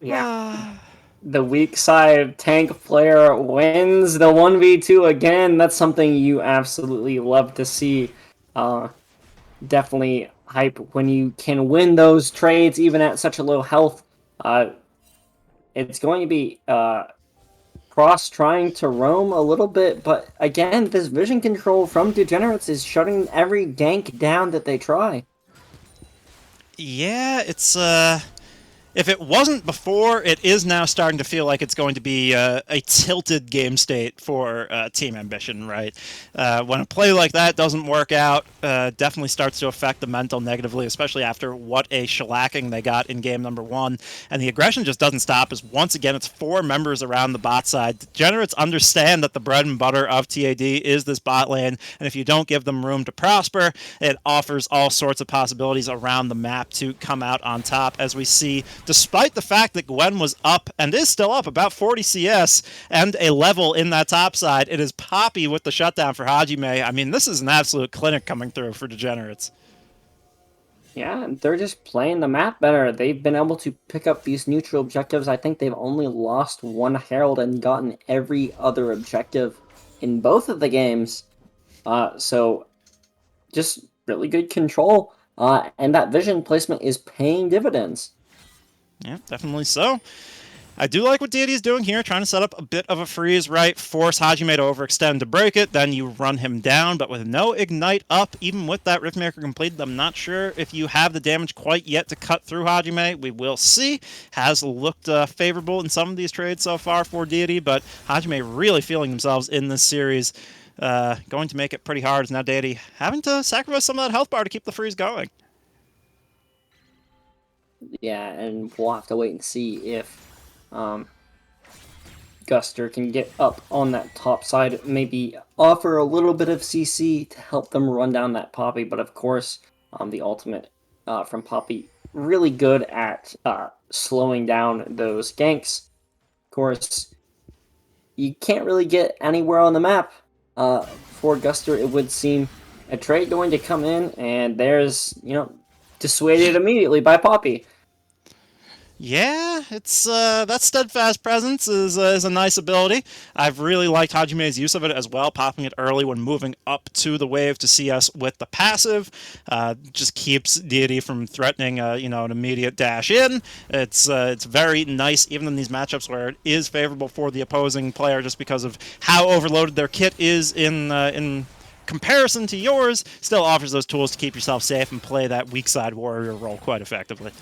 Yeah. The weak side tank player wins the 1v2 again. That's something you absolutely love to see. Definitely hype when you can win those trades even at such a low health. It's going to be Cross trying to roam a little bit, but again, this vision control from Degenerates is shutting every gank down that they try. Yeah, it's If it wasn't before, it is now starting to feel like it's going to be a tilted game state for Team Ambition, right? When a play like that doesn't work out, definitely starts to affect the mental negatively, especially after what a shellacking they got in game number 1. And the aggression just doesn't stop, as once again, it's 4 members around the bot side. Degenerates understand that the bread and butter of TAD is this bot lane, and if you don't give them room to prosper, it offers all sorts of possibilities around the map to come out on top, as we see, despite the fact that Gwen was up and is still up about 40 CS and a level in that top side, it is Poppy with the shutdown for Hajime. I mean, this is an absolute clinic coming through for Degenerates. Yeah, they're just playing the map better. They've been able to pick up these neutral objectives. I think they've only lost 1 Herald and gotten every other objective in both of the games. So just really good control. And that vision placement is paying dividends. Yeah, definitely so. I do like what Deity's doing here, trying to set up a bit of a freeze, right? Force Hajime to overextend to break it, then you run him down, but with no Ignite up, even with that Riftmaker completed, I'm not sure if you have the damage quite yet to cut through Hajime. We will see. Has looked favorable in some of these trades so far for Deity, but Hajime really feeling themselves in this series. Going to make it pretty hard, as now Deity having to sacrifice some of that health bar to keep the freeze going. Yeah, and we'll have to wait and see if Guster can get up on that top side, maybe offer a little bit of CC to help them run down that Poppy, but of course, the ultimate from Poppy, really good at slowing down those ganks. Of course, you can't really get anywhere on the map for Guster, it would seem. A trade going to come in, and there's, dissuaded immediately by Poppy. Yeah, it's that steadfast presence is a nice ability. I've really liked Hajime's use of it as well, popping it early when moving up to the wave to CS with the passive. Just keeps Deity from threatening an immediate dash in. It's very nice, even in these matchups where it is favorable for the opposing player, just because of how overloaded their kit is in comparison to yours. Still offers those tools to keep yourself safe and play that weak side warrior role quite effectively.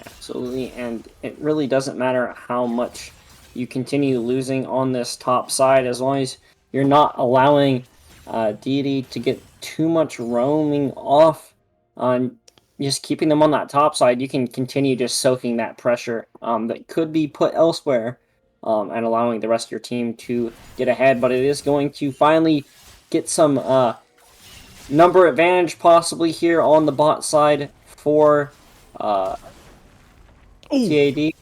Absolutely, and it really doesn't matter how much you continue losing on this top side, as long as you're not allowing Deity to get too much roaming off on just keeping them on that top side. You can continue just soaking that pressure that could be put elsewhere and allowing the rest of your team to get ahead, but it is going to finally get some number advantage possibly here on the bot side for TAD.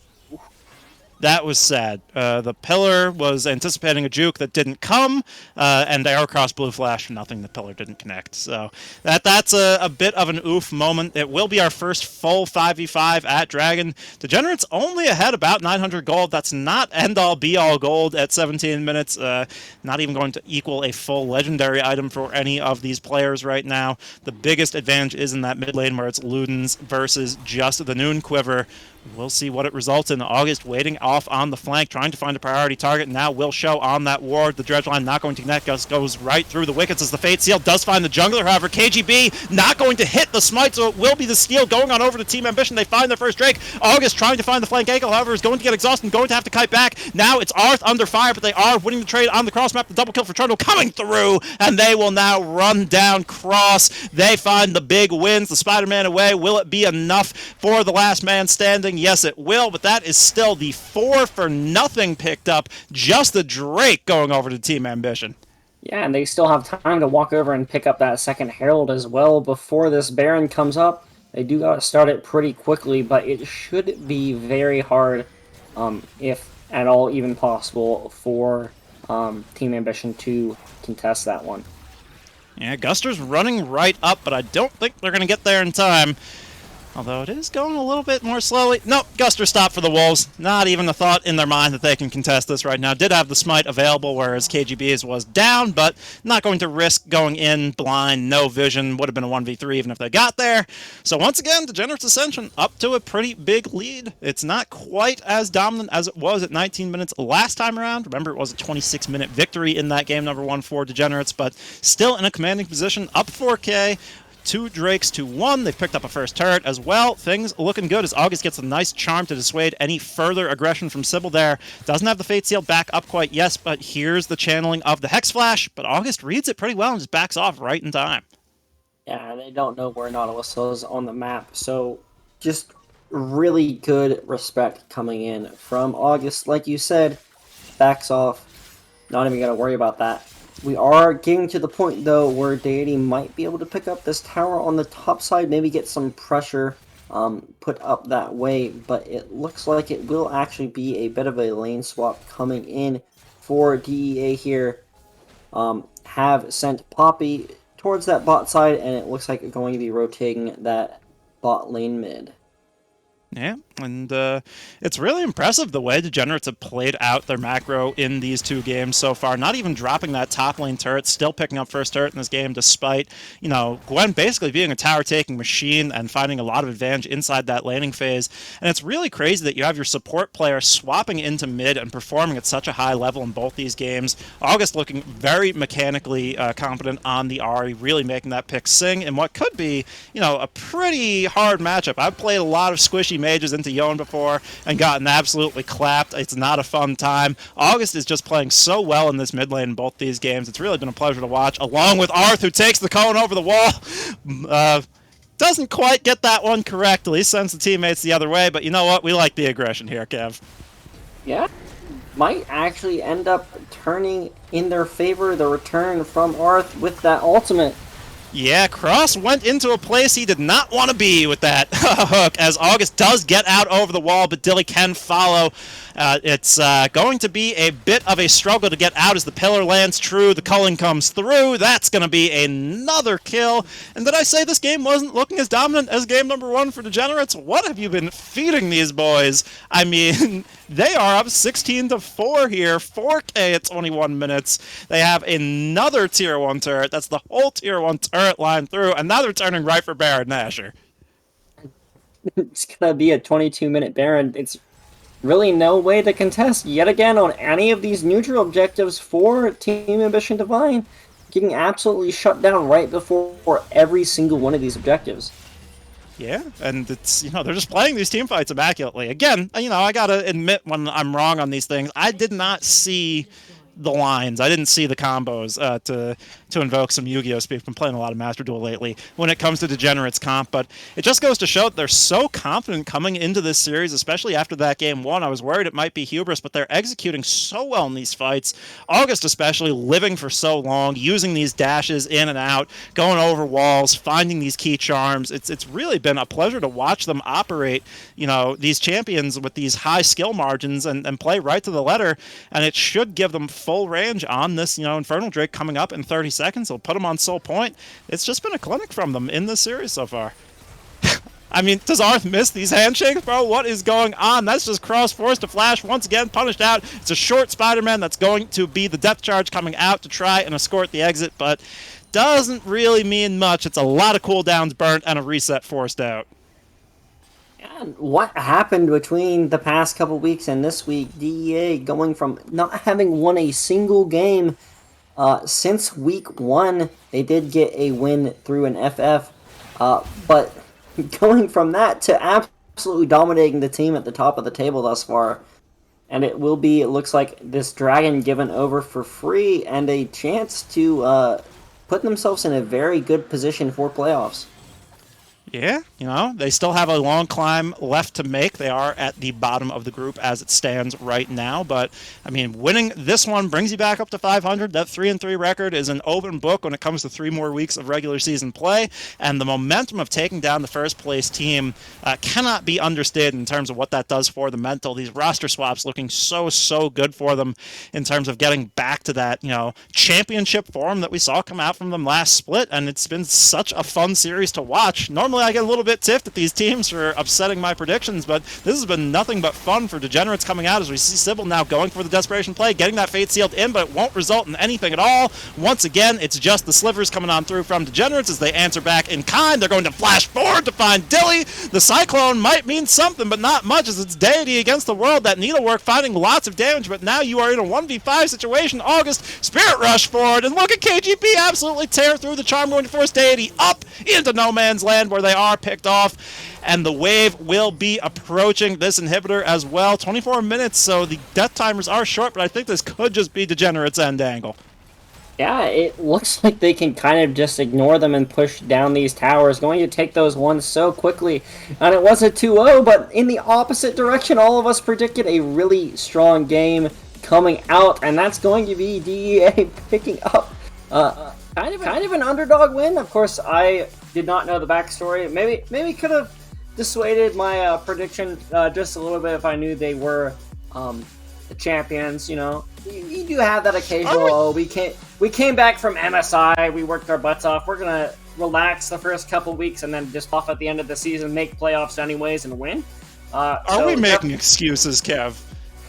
That was sad. The pillar was anticipating a juke that didn't come, and arrow cross blue flash for nothing. The pillar didn't connect. So that's a bit of an oof moment. It will be our first full 5v5 at Dragon. Degenerates only ahead about 900 gold. That's not end-all be-all gold at 17 minutes. Not even going to equal a full legendary item for any of these players right now. The biggest advantage is in that mid lane where it's Ludens versus just the Noon Quiver. We'll see what it results in. August waiting off on the flank, trying to find a priority target. Now will show on that ward. The dredge line not going to connect. Goes right through the wickets as the Fate Seal does find the jungler. However, KGB not going to hit the smite, so it will be the steal going on over to Team Ambition. They find their first Drake. August trying to find the flank angle, however, is going to get exhausted and going to have to kite back. Now it's Arth under fire, but they are winning the trade on the cross map. The double kill for Trundle coming through, and they will now run down cross. They find the big wins. The Spider-Man away. Will it be enough for the last man standing? Yes, it will, but that is still the 4-for-nothing picked up. Just the Drake going over to Team Ambition. Yeah, and they still have time to walk over and pick up that second Herald as well before this Baron comes up. They do got to start it pretty quickly, but it should be very hard, if at all even possible, for Team Ambition to contest that one. Yeah, Guster's running right up, but I don't think they're going to get there in time. Although it is going a little bit more slowly. Nope, Guster stopped for the Wolves. Not even a thought in their mind that they can contest this right now. Did have the smite available, whereas KGB's was down, but not going to risk going in blind, no vision. Would have been a 1v3 even if they got there. So once again, Degenerates Ascension up to a pretty big lead. It's not quite as dominant as it was at 19 minutes last time around. Remember, it was a 26-minute victory in that game number 1 for Degenerates, but still in a commanding position, up 4K. 2 Drakes to 1. They've picked up a first turret as well. Things looking good as August gets a nice charm to dissuade any further aggression from Sybil there. Doesn't have the Fate Seal back up quite yet, but here's the channeling of the Hex Flash, but August reads it pretty well and just backs off right in time. Yeah, they don't know where Nautilus is on the map, so just really good respect coming in from August. Like you said, backs off, not even going to worry about that. We are getting to the point, though, where Deity might be able to pick up this tower on the top side, maybe get some pressure put up that way, but it looks like it will actually be a bit of a lane swap coming in for DEA here. Have sent Poppy towards that bot side, and it looks like it's going to be rotating that bot lane mid. Yeah, and it's really impressive the way Degenerates have played out their macro in these 2 games so far. Not even dropping that top lane turret, still picking up first turret in this game despite, Gwen basically being a tower-taking machine and finding a lot of advantage inside that laning phase. And it's really crazy that you have your support player swapping into mid and performing at such a high level in both these games. August looking very mechanically competent on the Ahri, really making that pick sing in what could be, a pretty hard matchup. I've played a lot of squishy mages into Yon before and gotten absolutely clapped. It's not a fun time. August is just playing so well in this mid lane in both these games. It's really been a pleasure to watch, along with Arth, who takes the cone over the wall. Doesn't quite get that one correct, at least sends the teammates the other way, but you know what? We like the aggression here, Kev. Yeah, might actually end up turning in their favor, the return from Arth with that ultimate. Yeah, Cross went into a place he did not want to be with that hook, as August does get out over the wall, but Dilly can follow. It's going to be a bit of a struggle to get out as the pillar lands true. The culling comes through. That's going to be another kill. And did I say this game wasn't looking as dominant as game number 1 for Degenerates? What have you been feeding these boys? I mean, they are up 16-4 here, 4K at 21 minutes. They have another Tier 1 turret. That's the whole Tier 1 turret line through, and now they're turning right for Baron Nashor. It's going to be a 22-minute Baron. It's really no way to contest yet again on any of these neutral objectives for Team Ambition Divine. Getting absolutely shut down right before every single one of these objectives. Yeah, and it's, they're just playing these team fights immaculately. Again, I gotta admit when I'm wrong on these things. I did not see the lines. I didn't see the combos to invoke some Yu-Gi-Oh! Speed. I've been playing a lot of Master Duel lately when it comes to Degenerates comp, but it just goes to show that they're so confident coming into this series, especially after that game 1. I was worried it might be hubris, but they're executing so well in these fights. August especially living for so long, using these dashes in and out, going over walls, finding these key charms. It's really been a pleasure to watch them operate, these champions with these high skill margins and play right to the letter, and it should give them full range on this, Infernal Drake coming up in 30 seconds. He'll put them on Soul Point. It's just been a clinic from them in this series so far. I mean, does Arth miss these handshakes, bro? What is going on? That's just Cross forced to flash once again, punished out. It's a short Spider-Man that's going to be the depth charge coming out to try and escort the exit, but doesn't really mean much. It's a lot of cooldowns burnt and a reset forced out. And what happened between the past couple weeks and this week? DEA going from not having won a single game since week 1. They did get a win through an FF, but going from that to absolutely dominating the team at the top of the table thus far. And it looks like this Dragon given over for free and a chance to put themselves in a very good position for playoffs. Yeah, they still have a long climb left to make. They are at the bottom of the group as it stands right now. But, I mean, winning this one brings you back up to 500. That 3-3 record is an open book when it comes to 3 more weeks of regular season play. And the momentum of taking down the first place team cannot be understated in terms of what that does for the mental. These roster swaps looking so good for them in terms of getting back to that, championship form that we saw come out from them last split. And it's been such a fun series to watch. Normally normally I get a little bit tiffed at these teams for upsetting my predictions, but this has been nothing but fun for Degenerates coming out as we see Sybil now going for the desperation play, getting that fate sealed in, but it won't result in anything at all. Once again, it's just the slivers coming on through from Degenerates as they answer back in kind. They're going to flash forward to find Dilly. The Cyclone might mean something, but not much as it's Deity against the world. That needlework finding lots of damage, but now you are in a 1v5 situation. August, Spirit Rush forward, and look at KGP absolutely tear through the charm, going to force Deity up into no man's land where they are picked off, and the wave will be approaching this inhibitor as well. 24 minutes, so the death timers are short, but I think this could just be Degenerate's end angle. Yeah, it looks like they can kind of just ignore them and push down these towers, going to take those ones so quickly. And it was a 2-0, but in the opposite direction, all of us predicted a really strong game coming out, and that's going to be DEA picking up kind of an underdog win. Of course, I did not know the backstory. Maybe could have dissuaded my prediction just a little bit if I knew they were the champions. You know, you do have that occasional. We came back from MSI. We worked our butts off. We're gonna relax the first couple weeks and then just off at the end of the season, make playoffs anyways and win. Are we making excuses, Kev?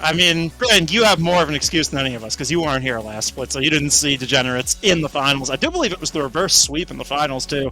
I mean, Brandon, you have more of an excuse than any of us because you weren't here last split, so you didn't see Degenerates in the finals. I do believe it was the reverse sweep in the finals, too.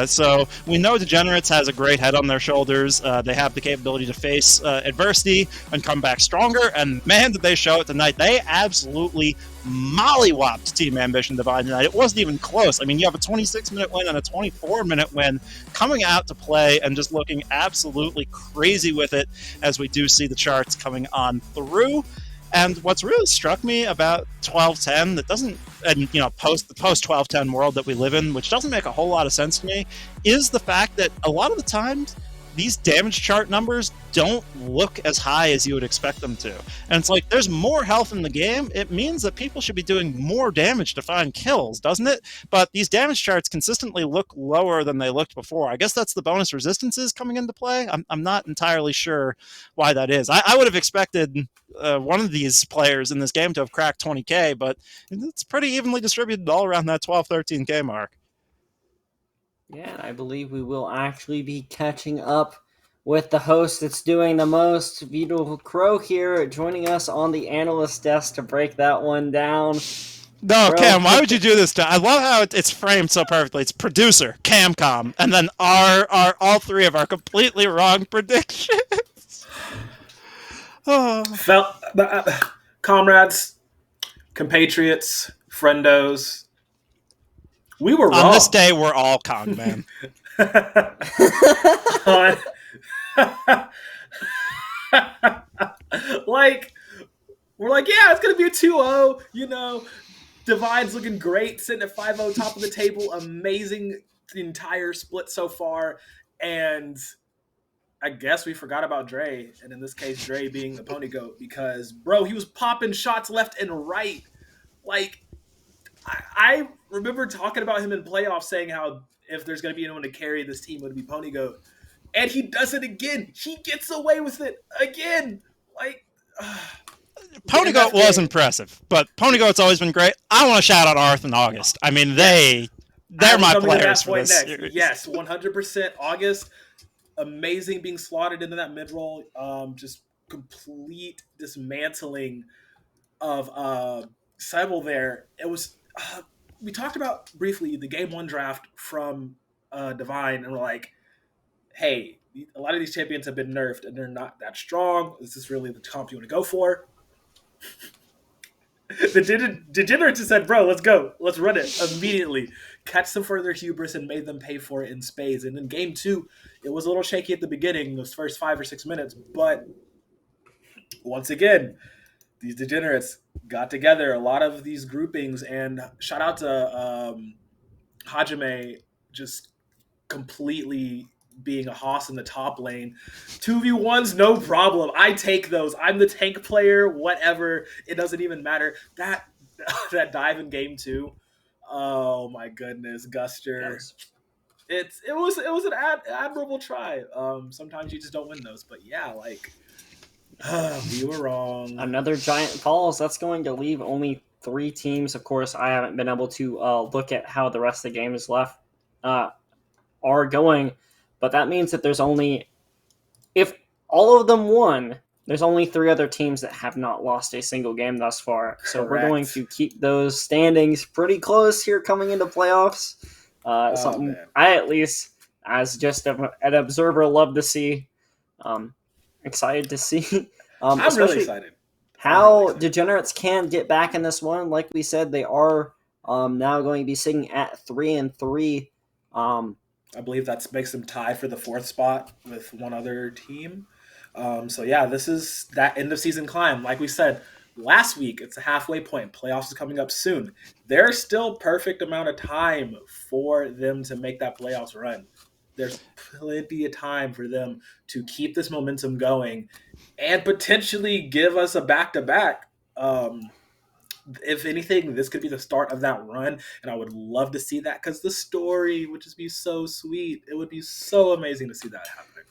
So we know Degenerates has a great head on their shoulders. They have the capability to face adversity and come back stronger, and man, did they show it tonight. They absolutely mollywopped Team Ambition Divine tonight. It wasn't even close. I mean, you have a 26-minute win and a 24-minute win coming out to play and just looking absolutely crazy with it as we do see the charts coming on through. And what's really struck me about 12-10 that doesn't, and you know, the post 12-10 world that we live in, which doesn't make a whole lot of sense to me, is the fact that a lot of the times these damage chart numbers don't look as high as you would expect them to. And it's like, there's more health in the game. It means that people should be doing more damage to find kills, doesn't it? But these damage charts consistently look lower than they looked before. I guess that's the bonus resistances coming into play. I'm not entirely sure why that is. I would have expected one of these players in this game to have cracked 20k, but it's pretty evenly distributed all around that 12-13k mark. Yeah, and I believe we will actually be catching up with the host that's doing the most. Beautiful Crow here joining us on the analyst desk to break that one down. No, Bro. Cam, why would you do this to? I love how it's framed so perfectly. It's producer, Camcom, and then all three of our completely wrong predictions. Comrades, compatriots, friendos. We were wrong. On this day, we're all Kong, man. We're like, yeah, it's going to be a 2-0. You know, Divine's looking great, sitting at 5-0, top of the table. Amazing the entire split so far. And I guess we forgot about Dre. And in this case, Dre being the pony goat because, bro, he was popping shots left and right. Like, I remember talking about him in playoffs saying how if there's going to be anyone to carry this team, it would be Pony Goat. And he does it again. He gets away with it again. Like, Pony Goat was impressive, but Pony Goat's always been great. I want to shout out Arth and August. I mean, they're my players for this series. Yes, 100% August. Amazing being slotted into that mid-roll. Just complete dismantling of Sybil there. It was... we talked about briefly the game one draft from Divine, and we're like, hey, a lot of these champions have been nerfed and they're not that strong. Is this really the comp you want to go for? The Degenerates just said, bro, let's go. Let's run it immediately. Catch some further hubris and made them pay for it in spades. And in game two, it was a little shaky at the beginning, those first 5 or 6 minutes. But once again, these Degenerates got together, a lot of these groupings, and shout out to Hajime just completely being a hoss in the top lane. 2v1s, no problem. I take those. I'm the tank player, whatever. It doesn't even matter. That dive in game 2, oh my goodness, Guster. Yes. It was an admirable try. Sometimes you just don't win those, but yeah, like, we were wrong. Another giant falls. That's going to leave only 3 teams. Of course, I haven't been able to look at how the rest of the games left are going. but that means that if all of them won, there's only 3 other teams that have not lost a single game thus far. So we're going to keep those standings pretty close here coming into playoffs. Something man. I, at least, as just an observer, love to see. Excited to see. I'm really excited. How Degenerates can get back in this one. Like we said, they are now going to be sitting at 3-3. I believe that makes them tied for the 4th spot with one other team. So yeah, this is that end of season climb. Like we said last week, it's a halfway point. Playoffs is coming up soon. There's still perfect amount of time for them to make that playoffs run. There's plenty of time for them to keep this momentum going and potentially give us a back-to-back. If anything, this could be the start of that run, and I would love to see that because the story would just be so sweet. It would be so amazing to see that happening.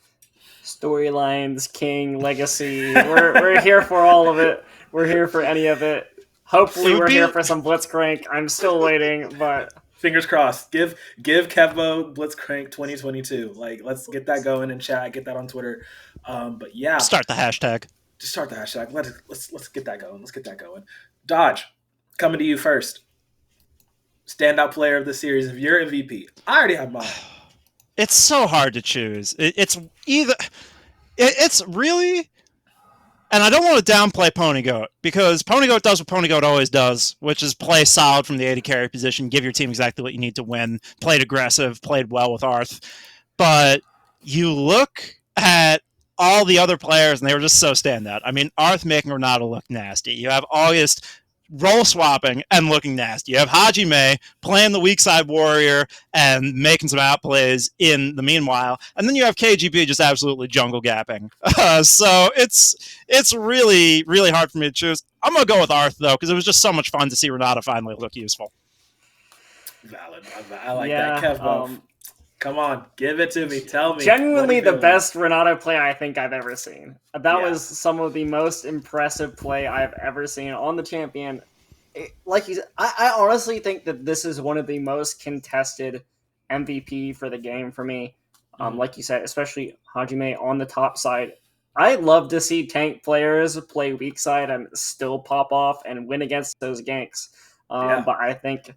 Storylines, King, Legacy. We're here for all of it. We're here for any of it. Hopefully, we're here for some Blitzcrank. I'm still waiting, but fingers crossed. Give Kevbo Blitzcrank 2022. Like, let's get that going in chat. Get that on Twitter. But yeah, start the hashtag. Just start the hashtag. Let's get that going. Let's get that going. Dodge, coming to you first. Standout player of the series of your MVP. I already have mine. It's so hard to choose. It's really, and I don't want to downplay Ponygoat because Ponygoat does what Ponygoat always does, which is play solid from the AD carry position, give your team exactly what you need to win, played aggressive, played well with Arth. But you look at all the other players, and they were just so standout. I mean, Arth making Renata look nasty. You have August role swapping and looking nasty. You have Hajime playing the weak side warrior and making some outplays in the meanwhile, and then you have KGB just absolutely jungle gapping. So it's really, really hard for me to choose. I'm gonna go with Arth though because it was just so much fun to see Renata finally look useful. Valid. I like that, Kev. Come on, give it to me. Tell me. Genuinely the best Renata play I think I've ever seen. That was some of the most impressive play I've ever seen on the champion. Like you said, I honestly think that this is one of the most contested MVP for the game for me. Like you said, especially Hajime on the top side. I love to see tank players play weak side and still pop off and win against those ganks. But I think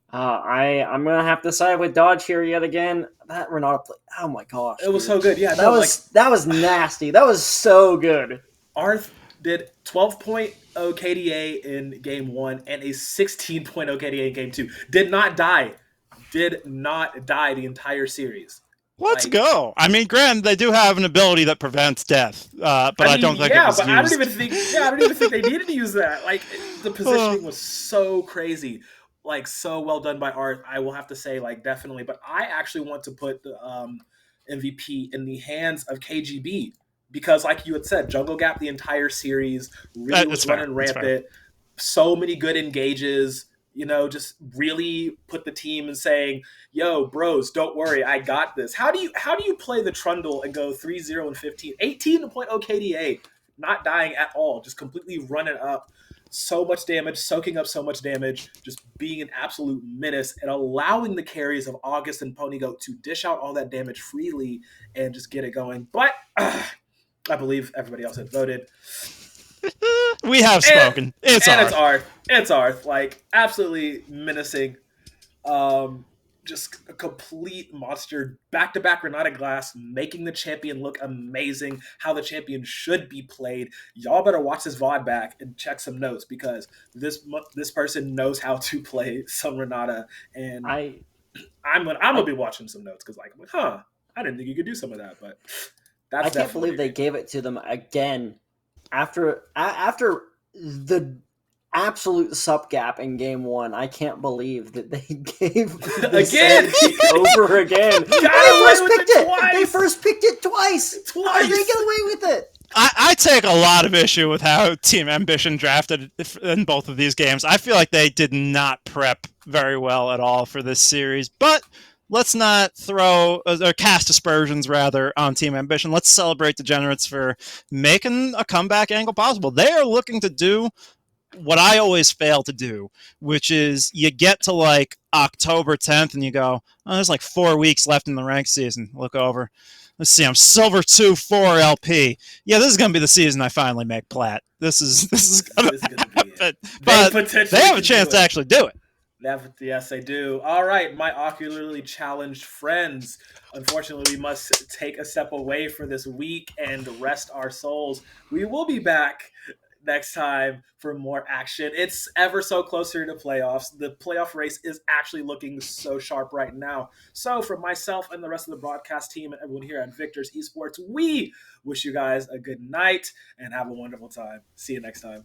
I'm gonna have to side with Dodge here yet again. That Renata play, oh my gosh, it was so good. Yeah, that was nasty. That was so good. Arth did 12.0 KDA in game 1 and a 16.0 KDA in game 2. Did not die the entire series. Let's go. I mean, granted, they do have an ability that prevents death, but I don't think it was used. I don't even think they needed to use that. Like, the positioning was so crazy. Like, so well done by Arth, I will have to say, like, definitely. But I actually want to put the MVP in the hands of KGB because, like you had said, jungle gap the entire series, really was running rampant. So many good engages, just really put the team in saying, yo, bros, don't worry, I got this. How do you play the Trundle and go 3-0 and 15? 18.0 KDA, not dying at all, just completely running up. So much damage, soaking up so much damage, just being an absolute menace and allowing the carries of August and Ponygoat to dish out all that damage freely and just get it going. But I believe everybody else had voted. We have spoken. It's Arth. It's Arth. Like, absolutely menacing. Just a complete monster. Back-to-back Renata Glass, making the champion look amazing, how the champion should be played. Y'all better watch this VOD back and check some notes because this person knows how to play some Renata. And I'm gonna be watching some notes because, like, I'm like, I didn't think you could do some of that. But that's I can't believe they gave it to them again after the absolute sup gap in game 1. I can't believe that they gave again over again. They first picked it twice. How did they get away with it? I take a lot of issue with how Team Ambition drafted in both of these games. I feel like they did not prep very well at all for this series, but let's not throw or cast aspersions rather on Team Ambition. Let's celebrate Degenerates for making a comeback angle possible. They are looking to do what I always fail to do, which is you get to like October 10th and you go, oh, there's like 4 weeks left in the ranked season. Look over. Let's see, I'm Silver 2-4 LP. Yeah, this is going to be the season I finally make Plat. This is going to happen. But they have a chance to actually do it. Yes, they do. All right, my ocularly challenged friends. Unfortunately, we must take a step away for this week and rest our souls. We will be back next time for more action. It's ever so closer to playoffs. The playoff race is actually looking so sharp right now. So for myself and the rest of the broadcast team and everyone here at Victor's Esports, we wish you guys a good night and have a wonderful time. See you next time.